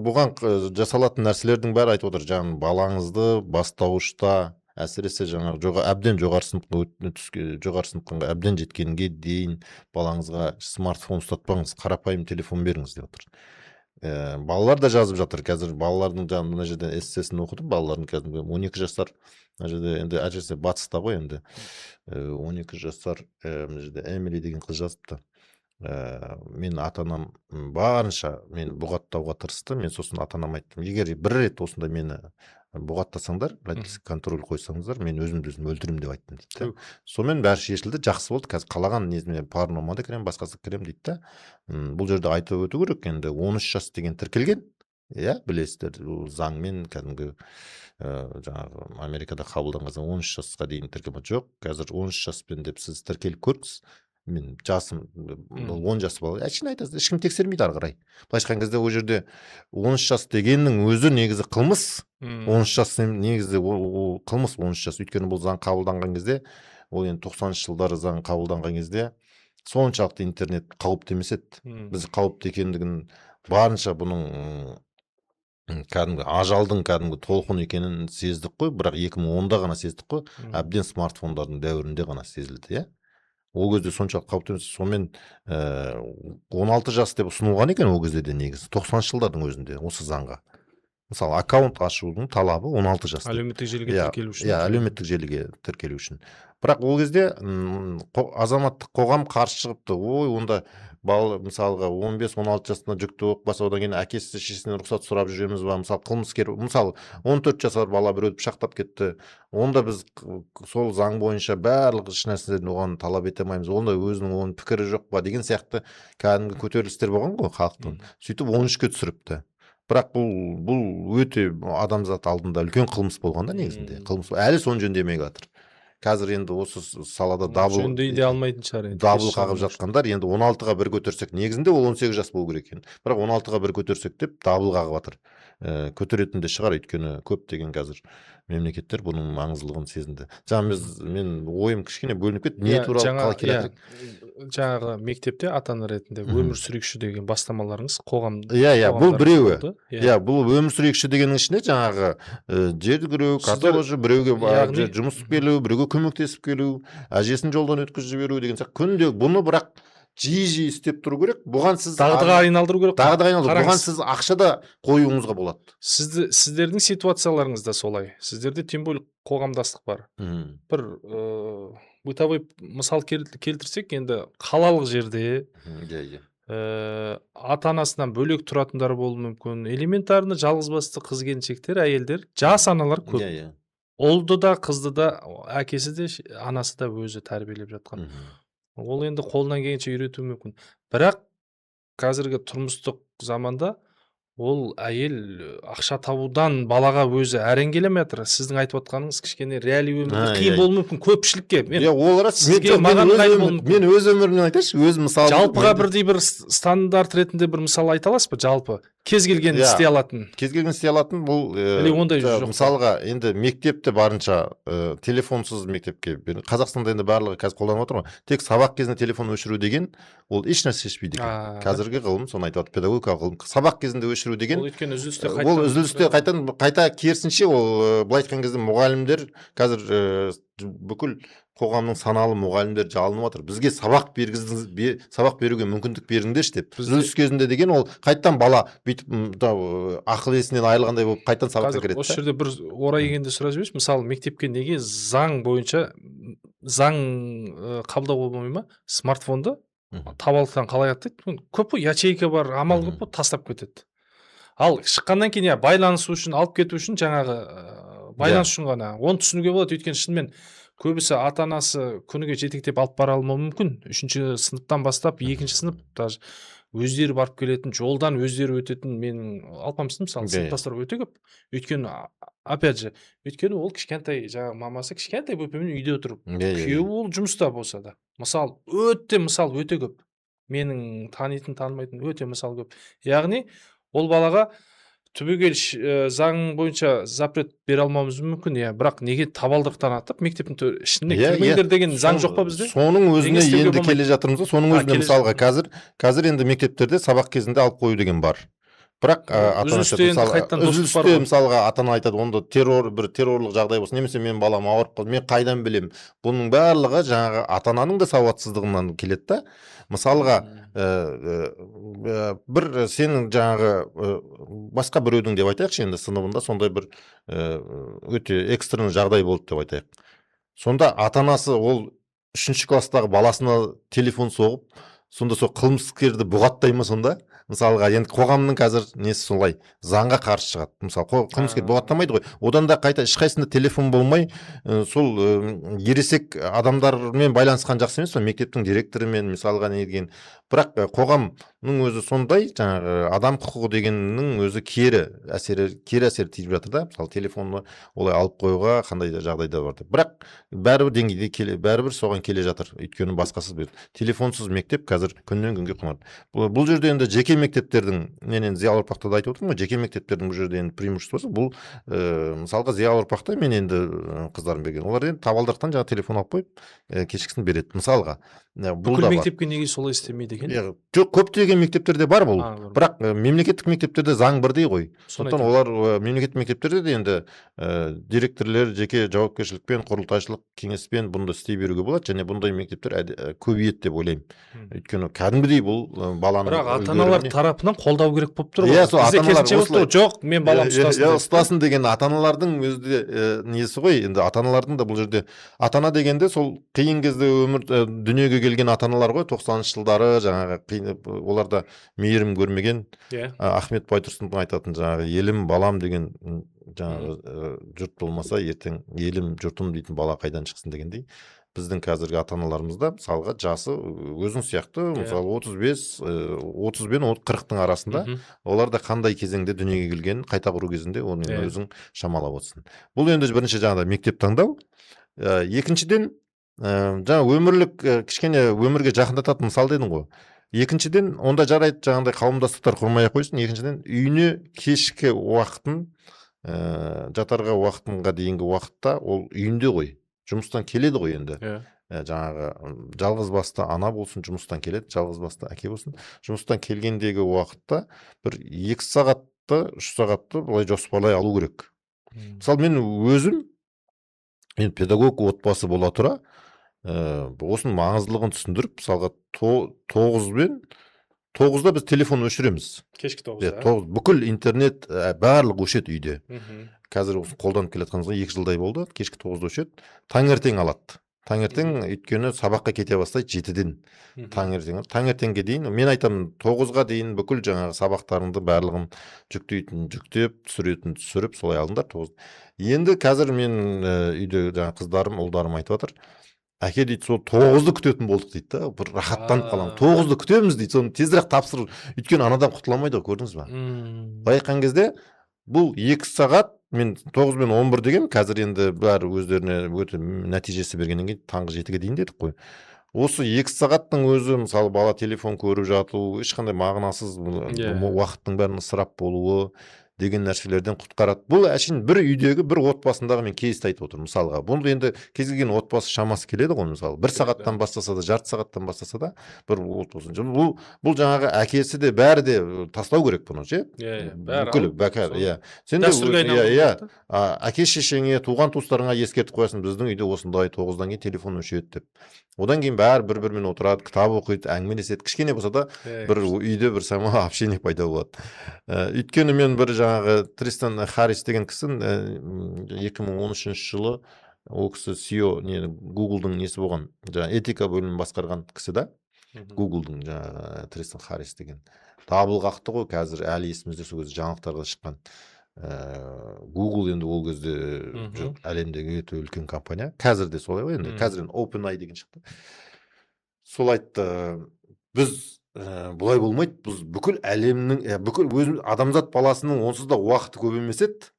бұған жасалатын нәрселердің бәрі айтып отыр, жаңағы балаңызды бастауышта әсіресе жаңағы әбден жоғары сыныпқа әбден жеткенге дейін балаңызға смартфон ұстатпаңыз, қарапайым телефон беріңіз деп отыр. Балалар да жазып жатыр. Қазір балалардың жаңағы мына жерде эссесін оқыдым. Балалардың қазір 12 жасар, мына жерде енді әжесі батыста ғой, енді 12 жасар мына жерде Эмили деген қыз жазыпты. Мен ата-анам барынша мен бұғаттауға тырысты. Мен сосын ата-анама айттым, егер бір рет осындай мені бұғаттасаңдар, родительский контроль қойсаңыздар, мен өзімді өзім өлтіремін деп айттым дейді. Сонымен бәрі шешілді, жақсы болды. Қазір қалаған несіне парномада кірем, басқасы кірем дейді да. Бұл жерде айтып өту керек, енді 13 жас деген тіркелген, иә, білесіздер, заңмен кәдімгі жаңағы Америкада қабылданған 13 жасқа дейін тіркелме жоқ. Қазір 13 жаспен деп сіз тіркеліп көріңіз. Мен жасым 10 жас бала, әшейін айтасыз, ешкім тексермейді ары қарай. Былайша айтқан кезде ол жерде 13 жас дегеннің өзі негізі қылмыс. 13 жас негізі ол қылмыс 13 жас. Өйткені бұл заң қабылданған кезде, ол енді 90-шы жылдары заң қабылданған кезде соншалықты интернет қауіпті емес еді. Біз қауіпті екендігін барынша бұның кәдімгі ажалдың кәдімгі толқын екенін сездік қой, бірақ 2010-да ғана сездік қой, әбден смартфондардың дәуірінде ғана сезілді, иә. Ол кезде соншалықты қауіпті емес. Сонымен 16 жас деп ұсынылған екен ол кезде де негізі 90-шы жылдардың өзінде осы заңға. Мысалы, аккаунт ашудың талабы 16 жас. Әлеуметтік желіге тіркелу үшін. Иә, әлеуметтік желіге тіркелу үшін. Бірақ ол кезде азаматтық қоғам қарсы шығыпты. Ой, онда бала мысалға 15-16 жасында жүкті отбасы, одан кейін әкесі шешесінен рұқсат сұрап жүреміз ба? Мысалы, қылмыскер, мысалы 14 жасар бала біреуді пышақтап кетті. Онда біз сол заң бойынша барлық ешнәрседен оған талап ете алмаймыз. Онда өзінің оның пікірі жоқ па деген сияқты кәдімгі көтерілістер болған ғой халықтың. Сөйтіп 13-ке түсіріпті. Бірақ бұл өте адамзат алдында үлкен қылмыс болғанда негізінде. Қылмыс әлі соны жөндемей жатыр. Қазір енді осы салада жөндей де алмайтын шығар енді. Дабыл қағып жатқандар, енді 16-ға бір көтерсек, негізінде ол 18 жас болу керек екен. Бірақ 16-ға бір көтерсек деп дабыл қағып жатыр. Көтеретін де шығар, өйткені көптеген қазір мемлекеттер бұның маңыздылығын сезінді. Мен ойым кішкене бөлініп кетті. Не туралы қалай келатыр? Жаңағы мектепте ата-ана ретінде өмір сүрейікші деген бастамаларыңыз қоғамда. Иә, бұл біреуі. Иә, бұл өмір сүрейікші дегеннің ішінде жаңағы жер күреу, картоғышы, біреуге жұмыс келу, біреуге көмектесіп келу, әжесін жолдан өткізіп жіберу деген сияқты. Күнде бұны бірақ жиі істеп тұру керек. Бұған сіз дағдыға айналдыру керек. Бұған сіз ақша да қоюыңызға болады. Сіздердің ситуацияларыңыз да солай. Сіздерде тем более қоғамдастық бар. Бір бытовой мысал келтірсек, енді қалалық жерде ата-анасынан бөлек тұратындар болуы мүмкін. Элементарны жалғызбасты қыз келіншектер, әйелдер, жас аналар көп. Ұлды да, қызды да, әкесі де, анасы да өзі тәрбиелеп жатқан. Ол енді қолынан келгенше үйретуі мүмкін. Бірақ қазіргі тұрмыстық заманда ол әйел ақша табудан балаға өзі әрең келемей жатыр. Сіздің айтып отқаныңыз кішкене реалий өмірде қиын болуы мүмкін көпшілікке. Мен өз өмірімнен айтайыншы, өз мысалы. Жалпыға бірдей бір стандарт ретінде бір мысал айта аласыз ба? Жалпы кез келген істей алатын. Кез келген істей алатын бұл мысалға енді мектепте барынша телефонсыз мектепке. Қазақстанда енді барлығы қазір қолданып отыр ғой. Тек сабақ кезінде телефон өшіру деген ол еш нәрсе шешпейді екен. Қазіргі ғылым соны айтып отыр, педагогикалық ғылым. Сабақ кезінде өшіру деген ол үзілісте қайта керісінше ол былай айтқан кезде мұғалімдер қазір бүкіл қоғамның саналы мұғалімдер жалынып отыр. Бізге сабақ беруге мүмкіндік беріңдерші деп. Үзіліс кезінде деген ол қайттан бала бүйтіп ақыл есінен айырылғандай болып қайттан сабаққа кіреді. Осы жерде бір орай келгенде сұрап жіберейінші, мысалы мектепке неге заң бойынша заң қабылдауға болмай ма? Смартфонды табалдықтан қалай аттайды? Көп қой, ячейка бар, амал көп қой, тастап кетеді. Ал шыққаннан кейін байланысу үшін, алып кету үшін жаңағы байланыс үшін ғана оны түсінуге болады. Өйткені шынымен көбісі ата-анасы күніге жетектеп алып бара алмауы мүмкін. 3-ші сыныптан бастап 2-ші сынып даже өздері барып келетін, жолдан өздері өтетін менің алпамыстың мысалы сыныптастар өте көп. Өйткені опять же, өйткені ол кішкентай жаңағы мамасы кішкентай бөпемен үйде отырып, күйеуі ол жұмыста болса да. Мысал өте көп. Менің танитын, танымайтын өте мысал көп. Яғни ол балаға түбегейлі заң бойынша запрет бере алмауымыз мүмкін, иә. Бірақ неге табалдырықтан аттап мектептің ішіне кірмеңдер деген заң жоқ па бізде? Соның өзіне істеуге енді болмайды? келе жатырмыз ғой. Соның өзіне келе мысалға қазір енді мектептерде сабақ кезінде алып қою деген бар. Бірақ үзілісте енді қайтадан достық бар ғой. мысалға ата-ана айтады, онда бір террорлық жағдай болсын, немесе менің балам ауырып қалды, мен қайдан білем. Бұның барлығы жаңағы ата-ананың да сауатсыздығынан келеді да. Мысалға бір сенің жаңағы басқа біреудің деп айтайықшы, енді сыныбында сондай бір өте экстренный жағдай болды деп айтайық. Сонда ата-анасы ол 3-ші класстағы баласына телефон соғып, сонда сол қылмыскерді бұғаттай ма сонда? Мысалға, енді қоғамның қазір несі солай, заңға қарсы шығады. Мысалы, қылмыскер бұғаттамайды ғой. Одан да қайта ешқайсында телефон болмай, сол ересек адамдармен байланысқан жақсы емес пе? Мектептің директорымен, мысалға не деген. Бірақ қоғамның өзі сондай, жаңағы адам құқығы дегеннің өзі кері әсері тиіп жатыр да. Мысалы, телефонды олай алып қоюға қандай да жағдайда бар. Бірақ бәрібір деңгейде бәрібір соған келе жатыр. Өйткені басқасыз телефонсыз мектеп қазір күннен күнге қымбат. Бұл жерде енді жеке мектептердің, мен енді зиялы ұрпақта да айтып отырмын ғой, жеке мектептердің бұл жерде енді преимуществосы, бұл мысалға зиялы ұрпақта мен енді қыздарым берген, олар енді табалдырықтан жаңа телефон алып қойып кешкісін береді. Мысалға бүкіл мектепке неге солай істемейді екен? Жоқ, көптеген мектептерде бар бұл. Бірақ мемлекеттік мектептерде заң бірдей ғой. Сондықтан олар мемлекеттік мектептерде де енді директорлер жеке жауапкершілікпен, құрылтайшылық кеңеспен бұнда істей беруге болады, және бұндай мектептер көбейеді деп ойлаймын. Өйткені кәдімгідей бұл баланың. Бірақ ата-аналар тарапынан қолдау керек болып тұр ғой. Бізде керісінше болды, жоқ, мен балам ұстасын. Ұстасын деген ата-аналардың өзі несі ғой. Енді ата-аналардың да бұл жерде, ата-ана дегенде сол қиын кезде дүниеге келген ата-аналар ғой, 90-шы жылдары жаңағы оларда мейірім көрмеген. Ахмет Байтұрсынов айтатын жаңағы елім балам деген жаңағы жұрт болмаса ертең елім жұртым дейтін бала қайдан шықсын дегендей. Біздің қазіргі ата-аналарымызда мысалға жасы өзің сияқты, мысалы 30 бен 40-тың арасында, олар да қандай кезеңде дүниеге келгенін қайта құру кезінде оны өзің шамалап отырсың. Бұл енді бірінші жаңағыда мектеп таңдау. Екіншіден, жаңа өмірлік кішкене өмірге жақындататын мысал дедің ғой. Екіншіден, онда жарайды жаңағыдай қауымдастықтар құрмай қойсын. Екіншіден, үйіне кешкі уақытын, жатарға уақытынға дейінгі уақытта ол үйінде ғой. Жұмыстан келеді ғой енді. Жаңағы жалғыз басты ана болсын, жұмыстан келеді, жалғыз басты әке болсын. Жұмыстан келгендегі уақытта бір 2 сағатты, 3 сағатты былай жоспарлай алу керек. Мысалы, мен өзім педагог отбасы бола тұра, осының маңыздылығын түсіндіріп, мысалға 9-да біз телефон өшіреміз. Кешкі 9-да. Бүкіл интернет барлық өшеді үйде. Қазір қолданып келатқанымызға 2 жылдай болды. Кешкі 9-да өшеді. Таңертең алады. Таңертең өйткені сабаққа кете бастайды 7-ден. Таңертеңге дейін, мен айтамын 9-ға дейін бүкіл жаңағы сабақтарыңды барлығын жүктейтін жүктеп, түсіретін түсіріп, солай алыңдар 9. Енді қазір мен үйде жаңағы қыздарым, ұлдарым айтып жатыр. Әке дейді, сол 9-ды күтетін болдық дейді да, бір рахаттанып қаламын. 9-ды күтеміз дейді, соны тезірек тапсырып, өйткені анадан құтыламайды ғой, көрдіңіз ба? Байқаған кезде бұл 2 сағат, мен 9 мен 11 деген, қазір енді бәрі өздеріне өте нәтижесі бергеннен кейін таңғы 7-ге дейін дедік қой. Осы 2 сағаттың өзі, мысалы, бала телефон көріп жату, ешқандай мағынасыз уақыттың бәрін ысырап болуы деген нәрселерден құтқарады. Бұл әшейін бір үйдегі, бір отбасындағы мен кейсті айтып отырмын. Мысалға, бұл енді кез келген отбасы шамасы келеді ғой, мысалы. 1 сағаттан бастаса да, жарты сағаттан бастаса да, бір отбасы. Бұл жаңағы әкесі де бәрі де тастау керек бұны, ше? Бүкіл бәкәр, әке шешеңе, туған туыстарыңа ескертіп қоясың, біздің үйде осындай 9-дан кейін телефон өшеді деп. Одан кейін бәрі бір-бірімен отырады, кітап оқиды, әңгімелеседі. Кішкене болса да бір үйде бір сама общение пайда болады. Өйткені мен бір жаңағы Тристан Харрис деген кісін 2013 жылы ол кісі CEO Google-дың несі болған, жаңағы этика бөлімін басқарған кісі да. Google-дың жаңағы Тристан Харрис деген. Дабыл қақты ғой, қазір әлі есімізде, сол кезде жаңалықтарға шыққан. Google енді ол кезде әлемдегі өте үлкен компания. Қазір де солай ғой, енді қазір OpenAI деген шықты. Сол айтты, біз бұлай болмайды, біз бүкіл әлемнің, бүкіл өзіміз адамзат баласының онсыз да уақыты көп емес еді.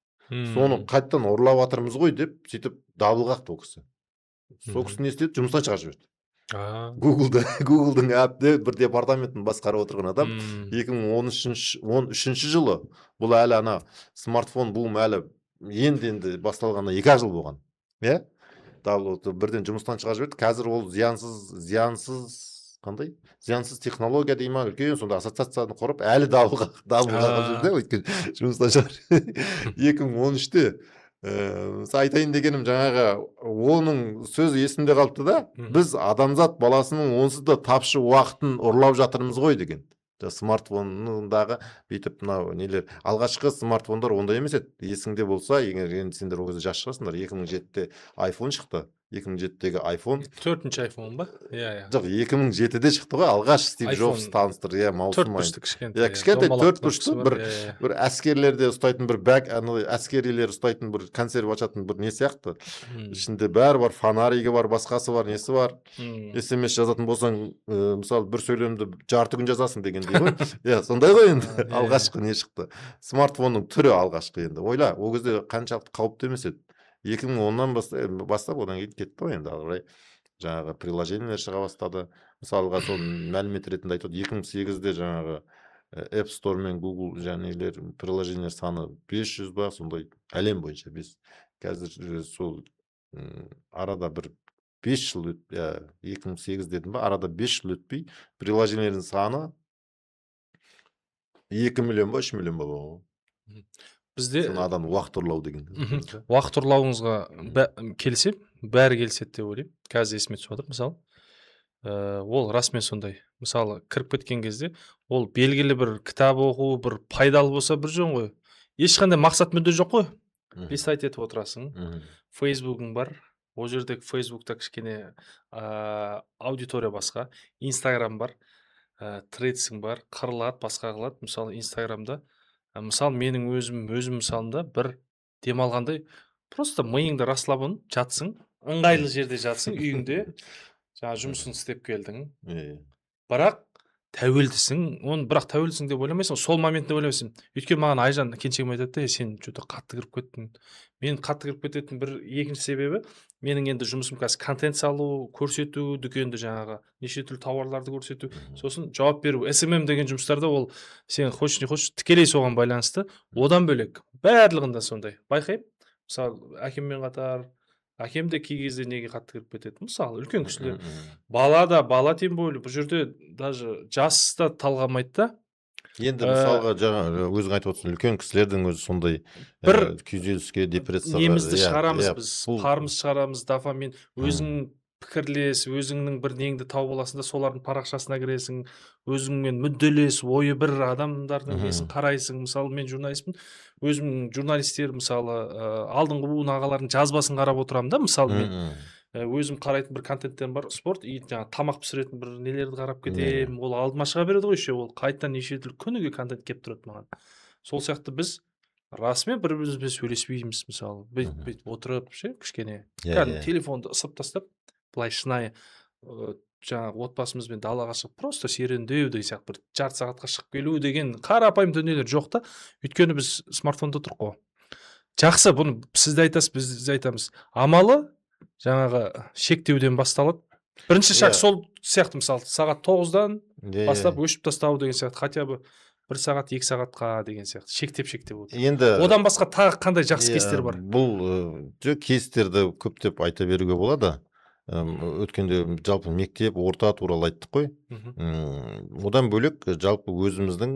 Соны қайттан ұрлап жатырмыз ғой деп, сөйтіп дабыл қақты ол кісі. Сол кісі не істеді? Жұмыстан шығарып жіберді. Гуглдың әпте бір департаментін басқарып отырған адам М. 2013 жылы бұл әлі ана смартфон буым әлі енді басталғанына 2 жыл болған. Иә? Дал бірден жұмыстан шығарып жіберді. Қазір ол қандай? Зиянсыз технология дей ма, үлкен сонда ассоциацияны құрып, әлі дабыл қағып жүрді, өйткені жұмыстан шығарып. 2013-те айтайын дегенім жаңағы оның сөзі есімде қалыпты да, біз адамзат баласының онсыз да тапшы уақытын ұрлап жатырмыз ғой деген. Смартфонындағы бүйтіп мынау нелер, алғашқы смартфондар ондай емес еді. Есіңде болса, егер енді сендер ол кезде жас шығарсыңдар, 2007-те iPhone шықты. 2007-тегі iPhone. 4-ші iPhone ба? Иә. Жоқ, 2007-де шықты ғой, алғаш Стив Джобс таныстырды, иә, маусым айында. 4 бұрышты кішкентай. Кішкентай 4 бұрышты бір әскерлерде ұстайтын бір әскерилер ұстайтын бір консерв ашатын бір не сияқты. Ішінде бәрі бар, фонаригі бар, басқасы бар, несі бар. SMS жазатын болсаң, мысалы бір сөйлемді жарты күн жазасың дегендей ғой. Иә, сондай ғой енді. Алғашқы не шықты. Смартфонның түрі алғашқы енді. Ойла, ол кезде қаншалықты қауіпті емес еді. 2010-нан бастап одан кейін кетті ғой енді, алғай жаңағы приложениялер шыға бастады. Мысалға сол мәлімет ретінде айтады, 2008-де жаңағы App Store мен Google жәнелер приложениялер саны 500 ба, сондай әлем бойынша біз. Қазір сол арада бір 5 жыл өтпей, 2008 дедім ба, арада 5 жыл өтпей приложениялердің саны 2 миллион ба, 3 миллион ба болған. Бізде адам уақыт ұрлау деген. Уақыт ұрлауыңызға келсем, бәрі келіседі деп ойлаймын. Қазір есіме түсіп отыр, мысалы. Ол расымен сондай. Мысалы, кіріп кеткен кезде, ол белгілі бір кітап оқу, бір пайдалы болса бір жөн ғой. Ешқандай мақсат мүдде жоқ қой. Сайт етіп отырасың. Фейсбугың бар. Ол жердегі Фейсбукта кішкене аудитория басқа. Инстаграм бар. Тредсің бар. Қырылады, басқа қылады. Мысалы, Инстаграмда мысалы менің өзім мысалында бір демалғандай просто миыңды расслабын, жатсың, ыңғайлы жерде жатсың, үйіңде жаңа жұмысын істеп келдің. Бірақ тәуелдісің, оны бірақ тәуелдісің деп ойламайсың, сол моментте ойлайсың. Өйткені маған Айжан Кеншегім айтады, сен что-то қатты кіріп кеттің. Мен қатты кіріп кететін бір екінші себебі, менің енді жұмысым қазір контент салу, көрсету, дүкенді жаңағы неше түрлі тауарларды көрсету, сосын жауап беру, SMM деген жұмыстарда ол сен хочешь не хочешь тікелей соған байланысты. Одан бөлек барлығында сондай. Байқаймын. Мысалы, әкеммен қатар, әкем де кей кезде неге қатты кіріп кетеді. Мысалы, үлкен кісілер. Бала тем более, бұл жерде даже жаста талғамайды да. Енді мысалға жаңа өзің айтып отырсың, үлкен кісілердің өзі сондай бір күйзеліске, депрессияға. Немізді шығарамыз біз, парымыз шығарамыз, дофамин, өзің пікірлес, өзіңнің бір неңді тауып аласың да, солардың парақшасына кіресің, өзіңмен мүдделес, ойы бір адамдардың несін қарайсың. Мысалы, мен журналистпін, өзім журналистер, мысалы, алдыңғы буын ағалардың жазбасын қарап отырамын да, мысалы, мен өзім қарайтын бір контенттерім бар, спорт, жаңағы тамақ пісіретін бір нелерді қарап кетемін, ол алдыма шыға береді ғой, ол қайтадан неше түрлі күніге контент келіп тұрады маған. Сол сияқты біз расымен бір-бірімізбен сөйлеспейміз, мысалы, бүйтіп отырып, кішкене телефонды ысып тастап, былай шынайы жаңағы отбасымызбен далаға шығып, просто серуендеу деген сияқты бір жарты сағатқа шығып келу деген қарапайым дүниелер жоқ та. Өйткені біз смартфонда тұрық қой. Жақсы, бұны сіз де айтасыз, біз де айтамыз. Амалы жаңағы шектеуден басталады. Бірінші шаг сол сияқты, мысалы, сағат 9-дан бастап өшіп тастау деген сияқты, хотя бы 1 сағат, 2 сағатқа деген сияқты шектеп отыр. Енді одан басқа тағы қандай жақсы кестер бар? Бұл кестерді көптеп айта беруге болады. Өткенде жалпы мектеп, орта туралы айттық қой. Одан бөлек жалпы өзіміздің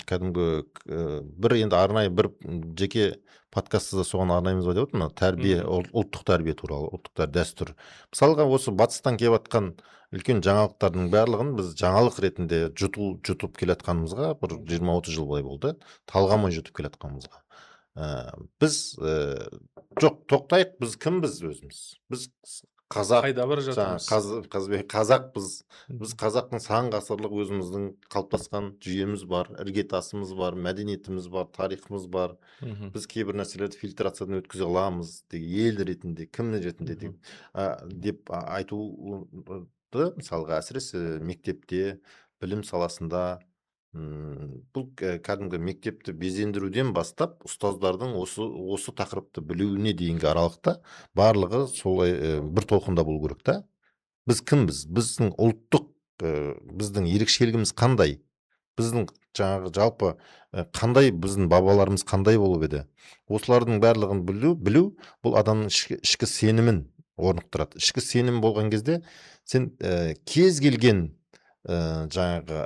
кәдімгі бір енді арнайы бір жеке подкастта соған арнаймыз ба деп отырмын. Тәрбие, ұлттық тәрбие туралы, ұлттық дәстүр. Мысалға осы батыстан келіп жатқан үлкен жаңалықтардың барлығын біз жаңалық ретінде жұтып келе жатқанымызға бір 20-30 жыл былай болды. Талғамай жұтып келе жатқанымызға. Біз жоқ, тоқтайық, біз кімбіз өзіміз? Біз қазақ, қайда бара жатырмыз? Қазақпыз. Біз қазақтың сан ғасырлық өзіміздің қалыптасқан жүйеміз бар, іргетасымыз бар, мәдениетіміз бар, тарихымыз бар. Біз кейбір нәрселерді фильтрациядан өткізе аламыз, ел ретінде, кім ретінде деп айтуды, мысалға әсіресе мектепте, білім саласында, бұл кәдімгі мектепті безендіруден бастап ұстаздардың осы тақырыпты білуіне дейінгі аралықта барлығы солай бір толқында болу керек та. біз кімбіз, біздің ұлттық біздің ерекшелігіміз қандай, біздің жаңағы жалпы қандай, біздің бабаларымыз қандай болып еді, осылардың барлығын білу бұл адамның ішкі сенімін орнықтырады. Ішкі сенім болған кезде сен кез келген жаңағы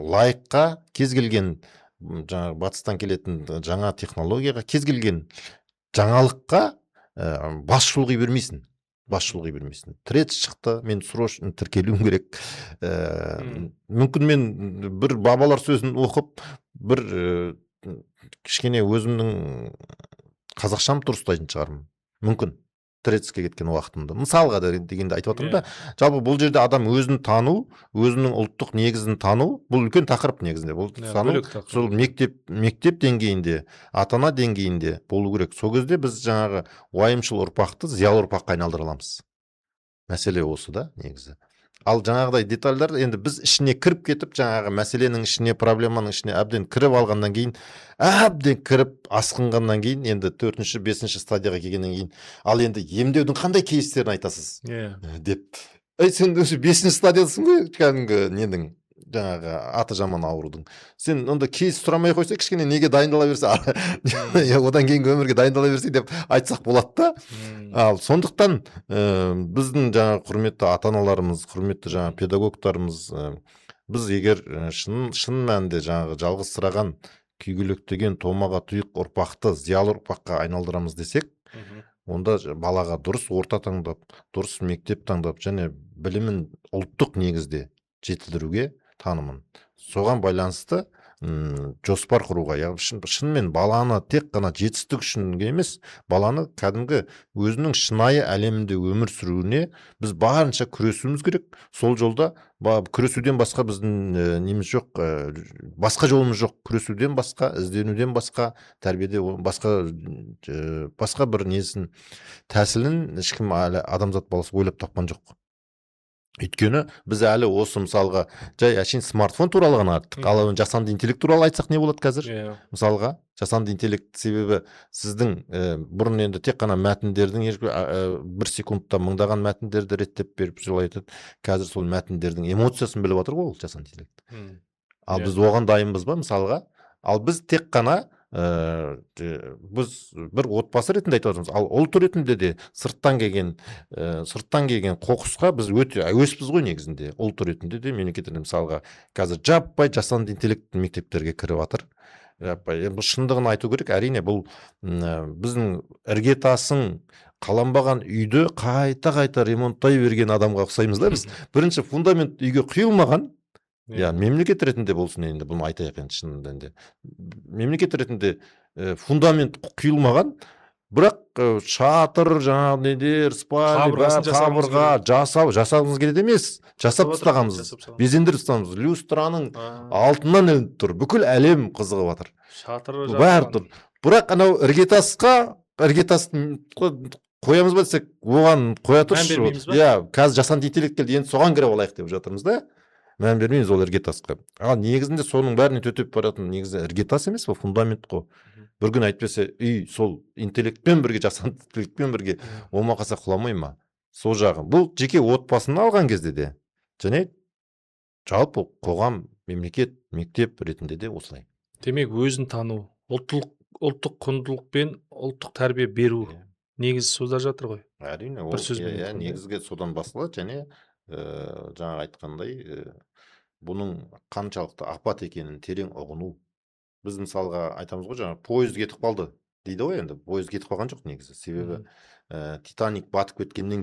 лайыққа, кез келген жаңағы батыстан келетін жаңа технологияға, кез келген жаңалыққа бас шұлғи бермейсің. Трец шықты, мен срочно тіркелуім керек. Мүмкін мен бір бабалар сөзін оқып, бір кішкене өзімнің қазақшам дұрыстайтын шығармын. Мүмкін трецке кеткен уақытымда. Мысалға дегенде айтып отырмын да, жалпы бұл жерде адам өзін тану, өзінің ұлттық негізін тану, бұл үлкен тақырып негізінде. Бұл тану сол мектеп деңгейінде, ата-ана деңгейінде болу керек. Сол кезде біз жаңағы уайымшыл ұрпақты зиялы ұрпаққа айналдыра аламыз. Мәселе осы да негізі. Ал жаңағыдай детальдар енді біз ішіне кіріп кетіп, жаңағы мәселенің ішіне, проблеманың ішіне әбден кіріп алғаннан кейін, әбден кіріп асқынғаннан кейін, енді 4-ші, 5-ші стадияға келгеннен кейін, ал енді емдеудің қандай кейстерін айтасыз? Деп. Сен өзі 5-ші стадиясың ғой, кәдімгі ненің, жаңағы аты жаман аурудың. Сен онда кейс сұрамай қойса, кішкене неге дайындала берсе, одан кейінгі өмірге дайындала берсе деп айтсақ болады да. Ал сондықтан біздің жаңағы құрметті ата-аналарымыз, құрметті жаңағы педагогтарымыз, біз егер шын мәнінде жаңағы жалғызсыраған, күйгелектеген, томаға тұйық ұрпақты зиялы ұрпаққа айналдырамыз десек, онда балаға дұрыс орта таңдап, дұрыс мектеп таңдап, және білімін ұлттық негізде жетілдіруге танымын. Соған байланысты жоспар құруға, шынымен баланы тек қана жетістік үшін емес, баланы кәдімгі өзінің шынайы әлемінде өмір сүруіне біз барынша күресуіміз керек. Сол жолда күресуден басқа біздің неміз жоқ, басқа жолымыз жоқ. Күресуден басқа, ізденуден басқа, тәрбиеде басқа бір несін, тәсілін ешкім әлі адамзат баласы ойлап тапқан жоқ. Өйткені біз әлі осы мысалға жай әшейін смартфон туралы ғана айттық. Ал жасанды интеллект туралы айтсақ не болады қазір? Мысалға жасанды интеллект, себебі сіздің бұрын енді тек қана мәтіндердің бір секундта мыңдаған мәтіндерді реттеп беріп солай айтады. Қазір сол мәтіндердің эмоциясын біліп отыр ғой ол жасанды интеллект. Ал біз оған дайынбыз ба мысалға? Ал біз тек қана біз бір отбасы ретінде айтып отырмыз. Ал ұлт ретінде де сырттан келген қоқысқа біз өте әуеспіз ғой негізінде. Ұлт ретінде де мемлекет ретінде мысалға қазір жаппай жасанды интеллект мектептерге кіріп жатыр. Бұл шындығын айту керек. Әрине бұл біздің іргетасын қаланбаған үйді қайта ремонттай берген адамға ұқсаймыз да біз. Бірінші фундамент үйге құйылмаған. Мемлекет ретінде болсын, енді бұны айтайық енді шынында енді. Мемлекет ретінде фундамент құйылмаған, бірақ шатыр, жаңағы недер, спальня, қабырға жасағымыз келеді емес, жасап тастағанбыз, безендіріп тастағанбыз. Люстраның алтыннан ілініп тұр, бүкіл әлем қызығып жатыр. Шатыры бәрі тұр. Бірақ анау іргетасын қоямыз ба десек, оған қоя тұршы. Қазір жасанды интеллект келді, енді соған кіріп алайық деп жатырмыз да. Мән бермейміз ол іргетасқа. Ал негізінде соның бәріне төтеп баратын негізі іргетас емес па, фундамент қой. Бір күн әйтпесе үй сол интеллектпен бірге, жасанды интеллектпен бірге болмақаса құламай ма? Сол жағы. Бұл жеке отбасын алған кезде де, және жалпы қоғам, мемлекет, мектеп ретінде де осылай. Демек өзін тану, ұлттық құндылық пен ұлттық тәрбие беру негізі сода жатыр ғой. Әрине, негізге содан басталады, және жаңа айтқандай бұның қаншалықты апат екенін терең ұғыну. Біз мысалға айтамыз ғой, жаңа поезд кетіп қалды дейді ғой, енді поезд кетіп қалған жоқ негізі. Себебі Титаник батып кеткеннен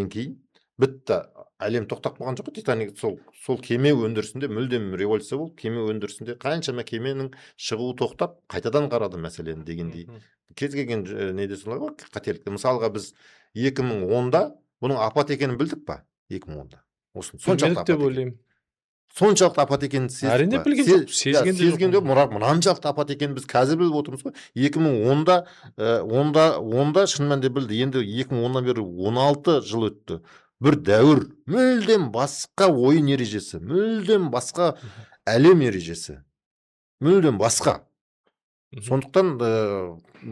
кейін бітті, әлем тоқтап қалған жоқ. Титаник сол кеме өндірісінде мүлдем революция болып, кеме өндірісінде қаншама кеменің шығуы тоқтап, қайтадан қарады мәселені дегендей. Кез келген неде солай ғой, қателікті. Мысалға біз 2010-да бұның апат екенін білдік па? 2010-да. Соншалықты апат екенін сездік па? Әрине білген жоқ, сезгенде мұнаншалықты апат екенін біз қазір біліп отырмыз ғой. 2010-да шын мәнінде білді. Енді 2010-нан бері 16 жыл өтті. Бір дәуір, мүлдем басқа ойын ережесі, мүлдем басқа әлем ережесі, мүлдем басқа. Сондықтан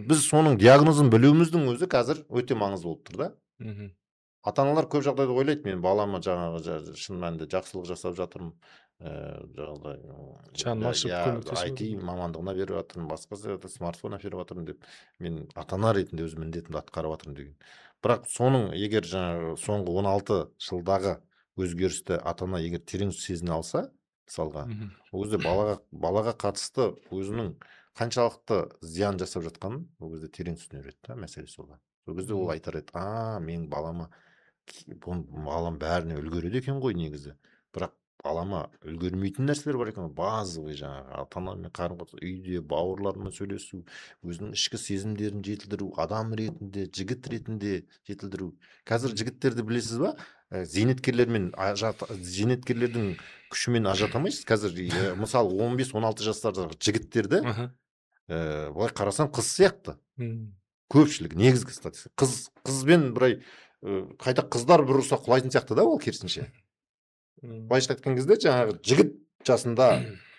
біз соның диагнозын білуіміздің өзі қазір өте маңызды болып тұр да. Мгм. Ата-аналар көп жағдайда ойлайды, мен балама жаңағы шын мәнінде жақсылық жасап жатырмын. Жаңағыдай Жанын ашып көмектесіп IT мамандығына беріп жатырмын, басқа смартфон әперіп жатырмын деп, мен ата-ана ретінде өз міндетімді атқарып жатырмын деген. Бірақ соның егер жаңағы соңғы 16 жылдағы өзгерісті ата-ана егер терең сезіне алса, мысалға, Мгм. ол кезде балаға қатысты өзінің қаншалықты зиян жасап жатқанын ол кезде терең түсінер еді да, мәселе солда. Сол кезде ол Мгм. айтар еді, менің балам бәріне үлгереді екен ғой негізі. Бірақ балама үлгермейтін нәрселер бар екен, базовый жаңағы ата-анамен қарым-қатынас, үйде бауырларымен сөйлесу, өзінің ішкі сезімдерін жетілдіру, адам ретінде, жігіт ретінде жетілдіру. Қазір жігіттерді білесіз ба? Зейнеткерлердің күшімен ажырата алмайсыз. Қазір мысалы 15-16 жастардағы жігіттерді Аха. былай қарасаң қыз сияқты. Мгм. Көпшілік негізгі статистика. Қызбен қайта қыздар бір ұрса құлайтын сияқты да, ол керісінше. Былайша айтқан кезде жаңағы жігіт жасында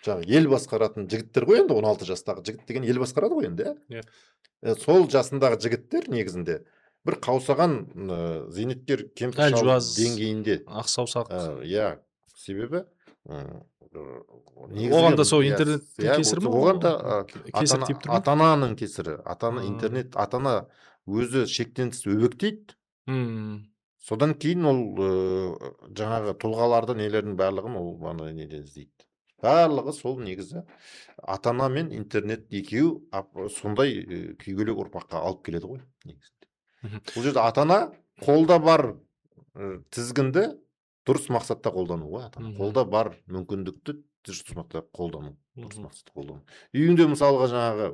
жаңағы ел басқаратын жігіттер ғой, енді 16 жастағы жігіт деген ел басқарады ғой енді, Иә. сол жасындағы жігіттер негізінде бір қаусаған зейнеткер кемпір шал Әлжуаз, деңгейінде. ақ саусақ. Иә, себебі Оған да сол интернеттің кесірі ме? оған да Кесір тиіп тұр ма? ата-ананың кесірі. М. Ата-ана өзі шектен тыс өбектейді. М. Содан кейін ол жаңағы тұлғаларды нелердің барлығын ол неден іздейді. Барлығы сол негізі ата-ана мен интернет екеуі сондай күйгелек ұрпаққа алып келеді ғой негізінде. Мгм. Бұл жерде ата-ана қолда бар тізгінді дұрыс мақсатта қолдану ғой, ата-ана. Мгм. Қолда бар мүмкіндікті дұрыс мақсатта қолдану. Мгм. Үйіңде мысалға жаңағы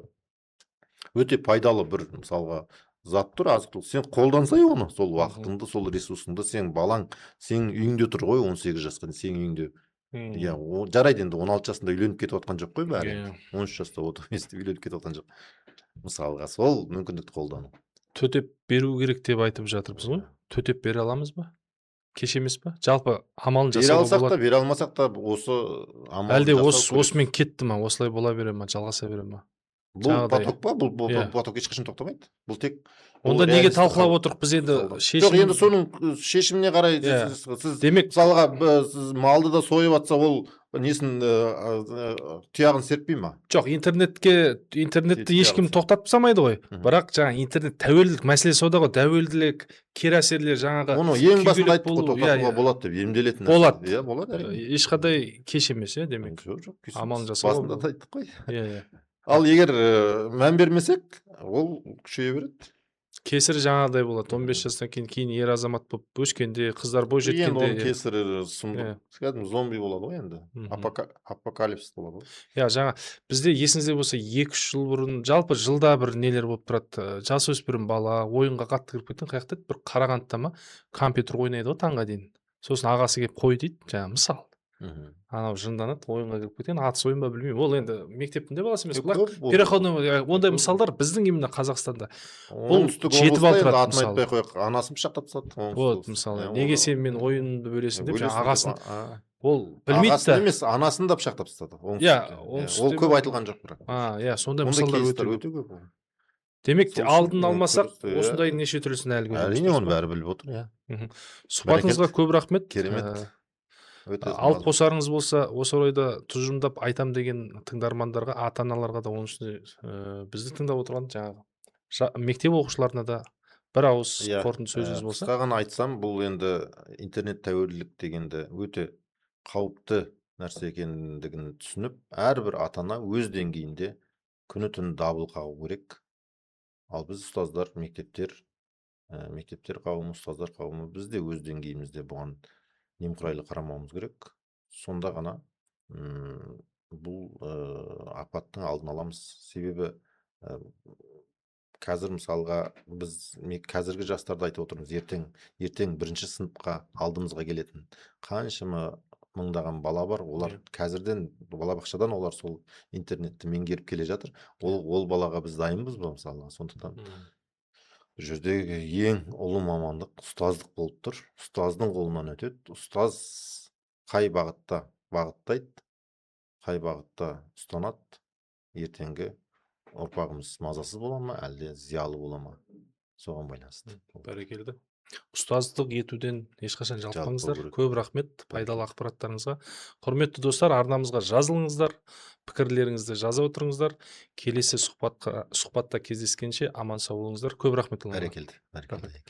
өте пайдалы бір мысалға зат тұр, азық-түлік. Сен қолдансай оны, сол уақытыңды, сол ресурсыңды, сен балаң, сен үйіңде тұр ғой, 18 жасқа, сен үйіңде. Иә, жарайды енді 16 жасында үйленіп кетіп жатқан жоқ қой бәрі. Иә. 13 жаста үйленіп кетіп жатқан жоқ. Мысалға сол мүмкіндікті қолдану. Төтеп беру керек деп айтып жатырмыз ғой. Төтеп бере аламыз ба? Кеш емес па? Жалпы амалын Бере жасауға алсақ та, болады. бере алмасақ та осы амалын Әлде жасау керек. осымен кетті ма? Осылай бола бере ма? Жалғаса бере ма? Бұл жаңағыдай. поток па? Бұл Иә. поток ешқашан тоқтамайды. Бұл тек Онда неге талқылап отырық біз енді жоқ, шешім? енді соның шешіміне қарай Иә. сіз Демек, мысалға сіз малды да сойып жатса, ол несін тұяғын серппей ма? жоқ, интернетті ешкім Тұяғын тоқтатып тастамайды ғой. Мгм. Бірақ жаңа интернет тәуелділік мәселесі сода ғой. Тәуелділік, кері әсерлер жаңағы Оны ең басында күйгелек айттық қой, болу, тоқтатуға болады деп, емделетін нәрсе. Болады. Иә, болады әрине. Ешқандай кеш емес, иә, демек. Жоқ, Амалын жасауға басында болады. да айттық қой. Иә. Ал егер мән бермесек, ол күшейе береді. Кесірі жаңағыдай болады. 15 жастан кейін ер азамат болып өскенде, қыздар бой Енді оның жеткенде. кесірі Иә. кәдімгі зомби болады ғой енді. Мгм. Апокалипсис болады ғой. Иә, жаңа бізде есіңізде болса 2-3 жыл бұрын жалпы жылда бір нелер болып тұрады. Жасөспірім бала ойынға қатты кіріп кеткен, қаяқта еді? Bir Қарағандыда ма компьютер ойнайды ғой таңға дейін. Сосын ағасы келіп қой дейді, жаңа мысал. Анау жынданады, ойынға кіріп кеткен, атыс ойын ба білмеймін. Ол енді мектептің де баласы емес. Переходной ондай мысалдар біздің именно Қазақстанда. Оңтүстік жетіп облыста алдырады атын мысалы. айтпай қояйық, анасын пышақтап тастады. Вот мысалы. Неге сен мен ойынды бөлесің деп жаңа ағасын ол білмейді Ағасын да. емес, анасын да пышақтап тастады. Иә, Ол көп айтылған жоқ бірақ. Иә, сондай Ондай мысалдар кейстер өте өте көп. Демек Сол үшін, алдын алмасақ, иә. осындай неше түрлісін әлі көреміз. Әрине, оны бәрі біліп отыр, иә. Сұхбатыңызға көп рахмет. Керемет. Алып қосарыңыз болса, осы орайда тұжырымдап айтам деген тыңдармандарға, ата-аналарға да, оның үстіне бізді тыңдап отырған жаңағы мектеп оқушыларына да бір ауыз қорытынды сөзіңіз болса. Қысқа ғана айтсам, бұл енді интернет тәуелділік дегенді өте қауіпті нәрсе екендігін түсініп, әрбір ата-ана өз деңгейінде күні түні дабыл қағу керек. Ал біз ұстаздар, мектептер қауымы, ұстаздар қауымы, біз де өз деңгейімізде бұған немқұрайлы қарамауымыз керек. Сонда ғана бұл апаттың алдын аламыз. Себебі қазір мысалға біз қазіргі жастарды айтып отырмыз, ертең бірінші сыныпқа алдымызға келетін қаншама мыңдаған бала бар, олар қазірден балабақшадан олар сол интернетті меңгеріп келе жатыр. Ол балаға біз дайынбыз ба мысалы? Сондықтан бұл жердегі ең ұлы мамандық ұстаздық болып тұр. Ұстаздың қолынан өтеді. Ұстаз қай бағытта бағыттайды, қай бағытта ұстанады, ертеңгі ұрпағымыз мазасыз бола ма, әлде зиялы бола ма? Соған байланысты. Бәрекелді. Ұстаздық етуден ешқашан Жалықпау жалықпаңыздар. керек. Көп рахмет пайдалы ақпараттарыңызға. Құрметті достар, арнамызға жазылыңыздар, пікірлеріңізді жазып отырыңыздар. Келесі сұхбатта кездескенше аман сау болыңыздар. Көп рахмет. Бәрекелді.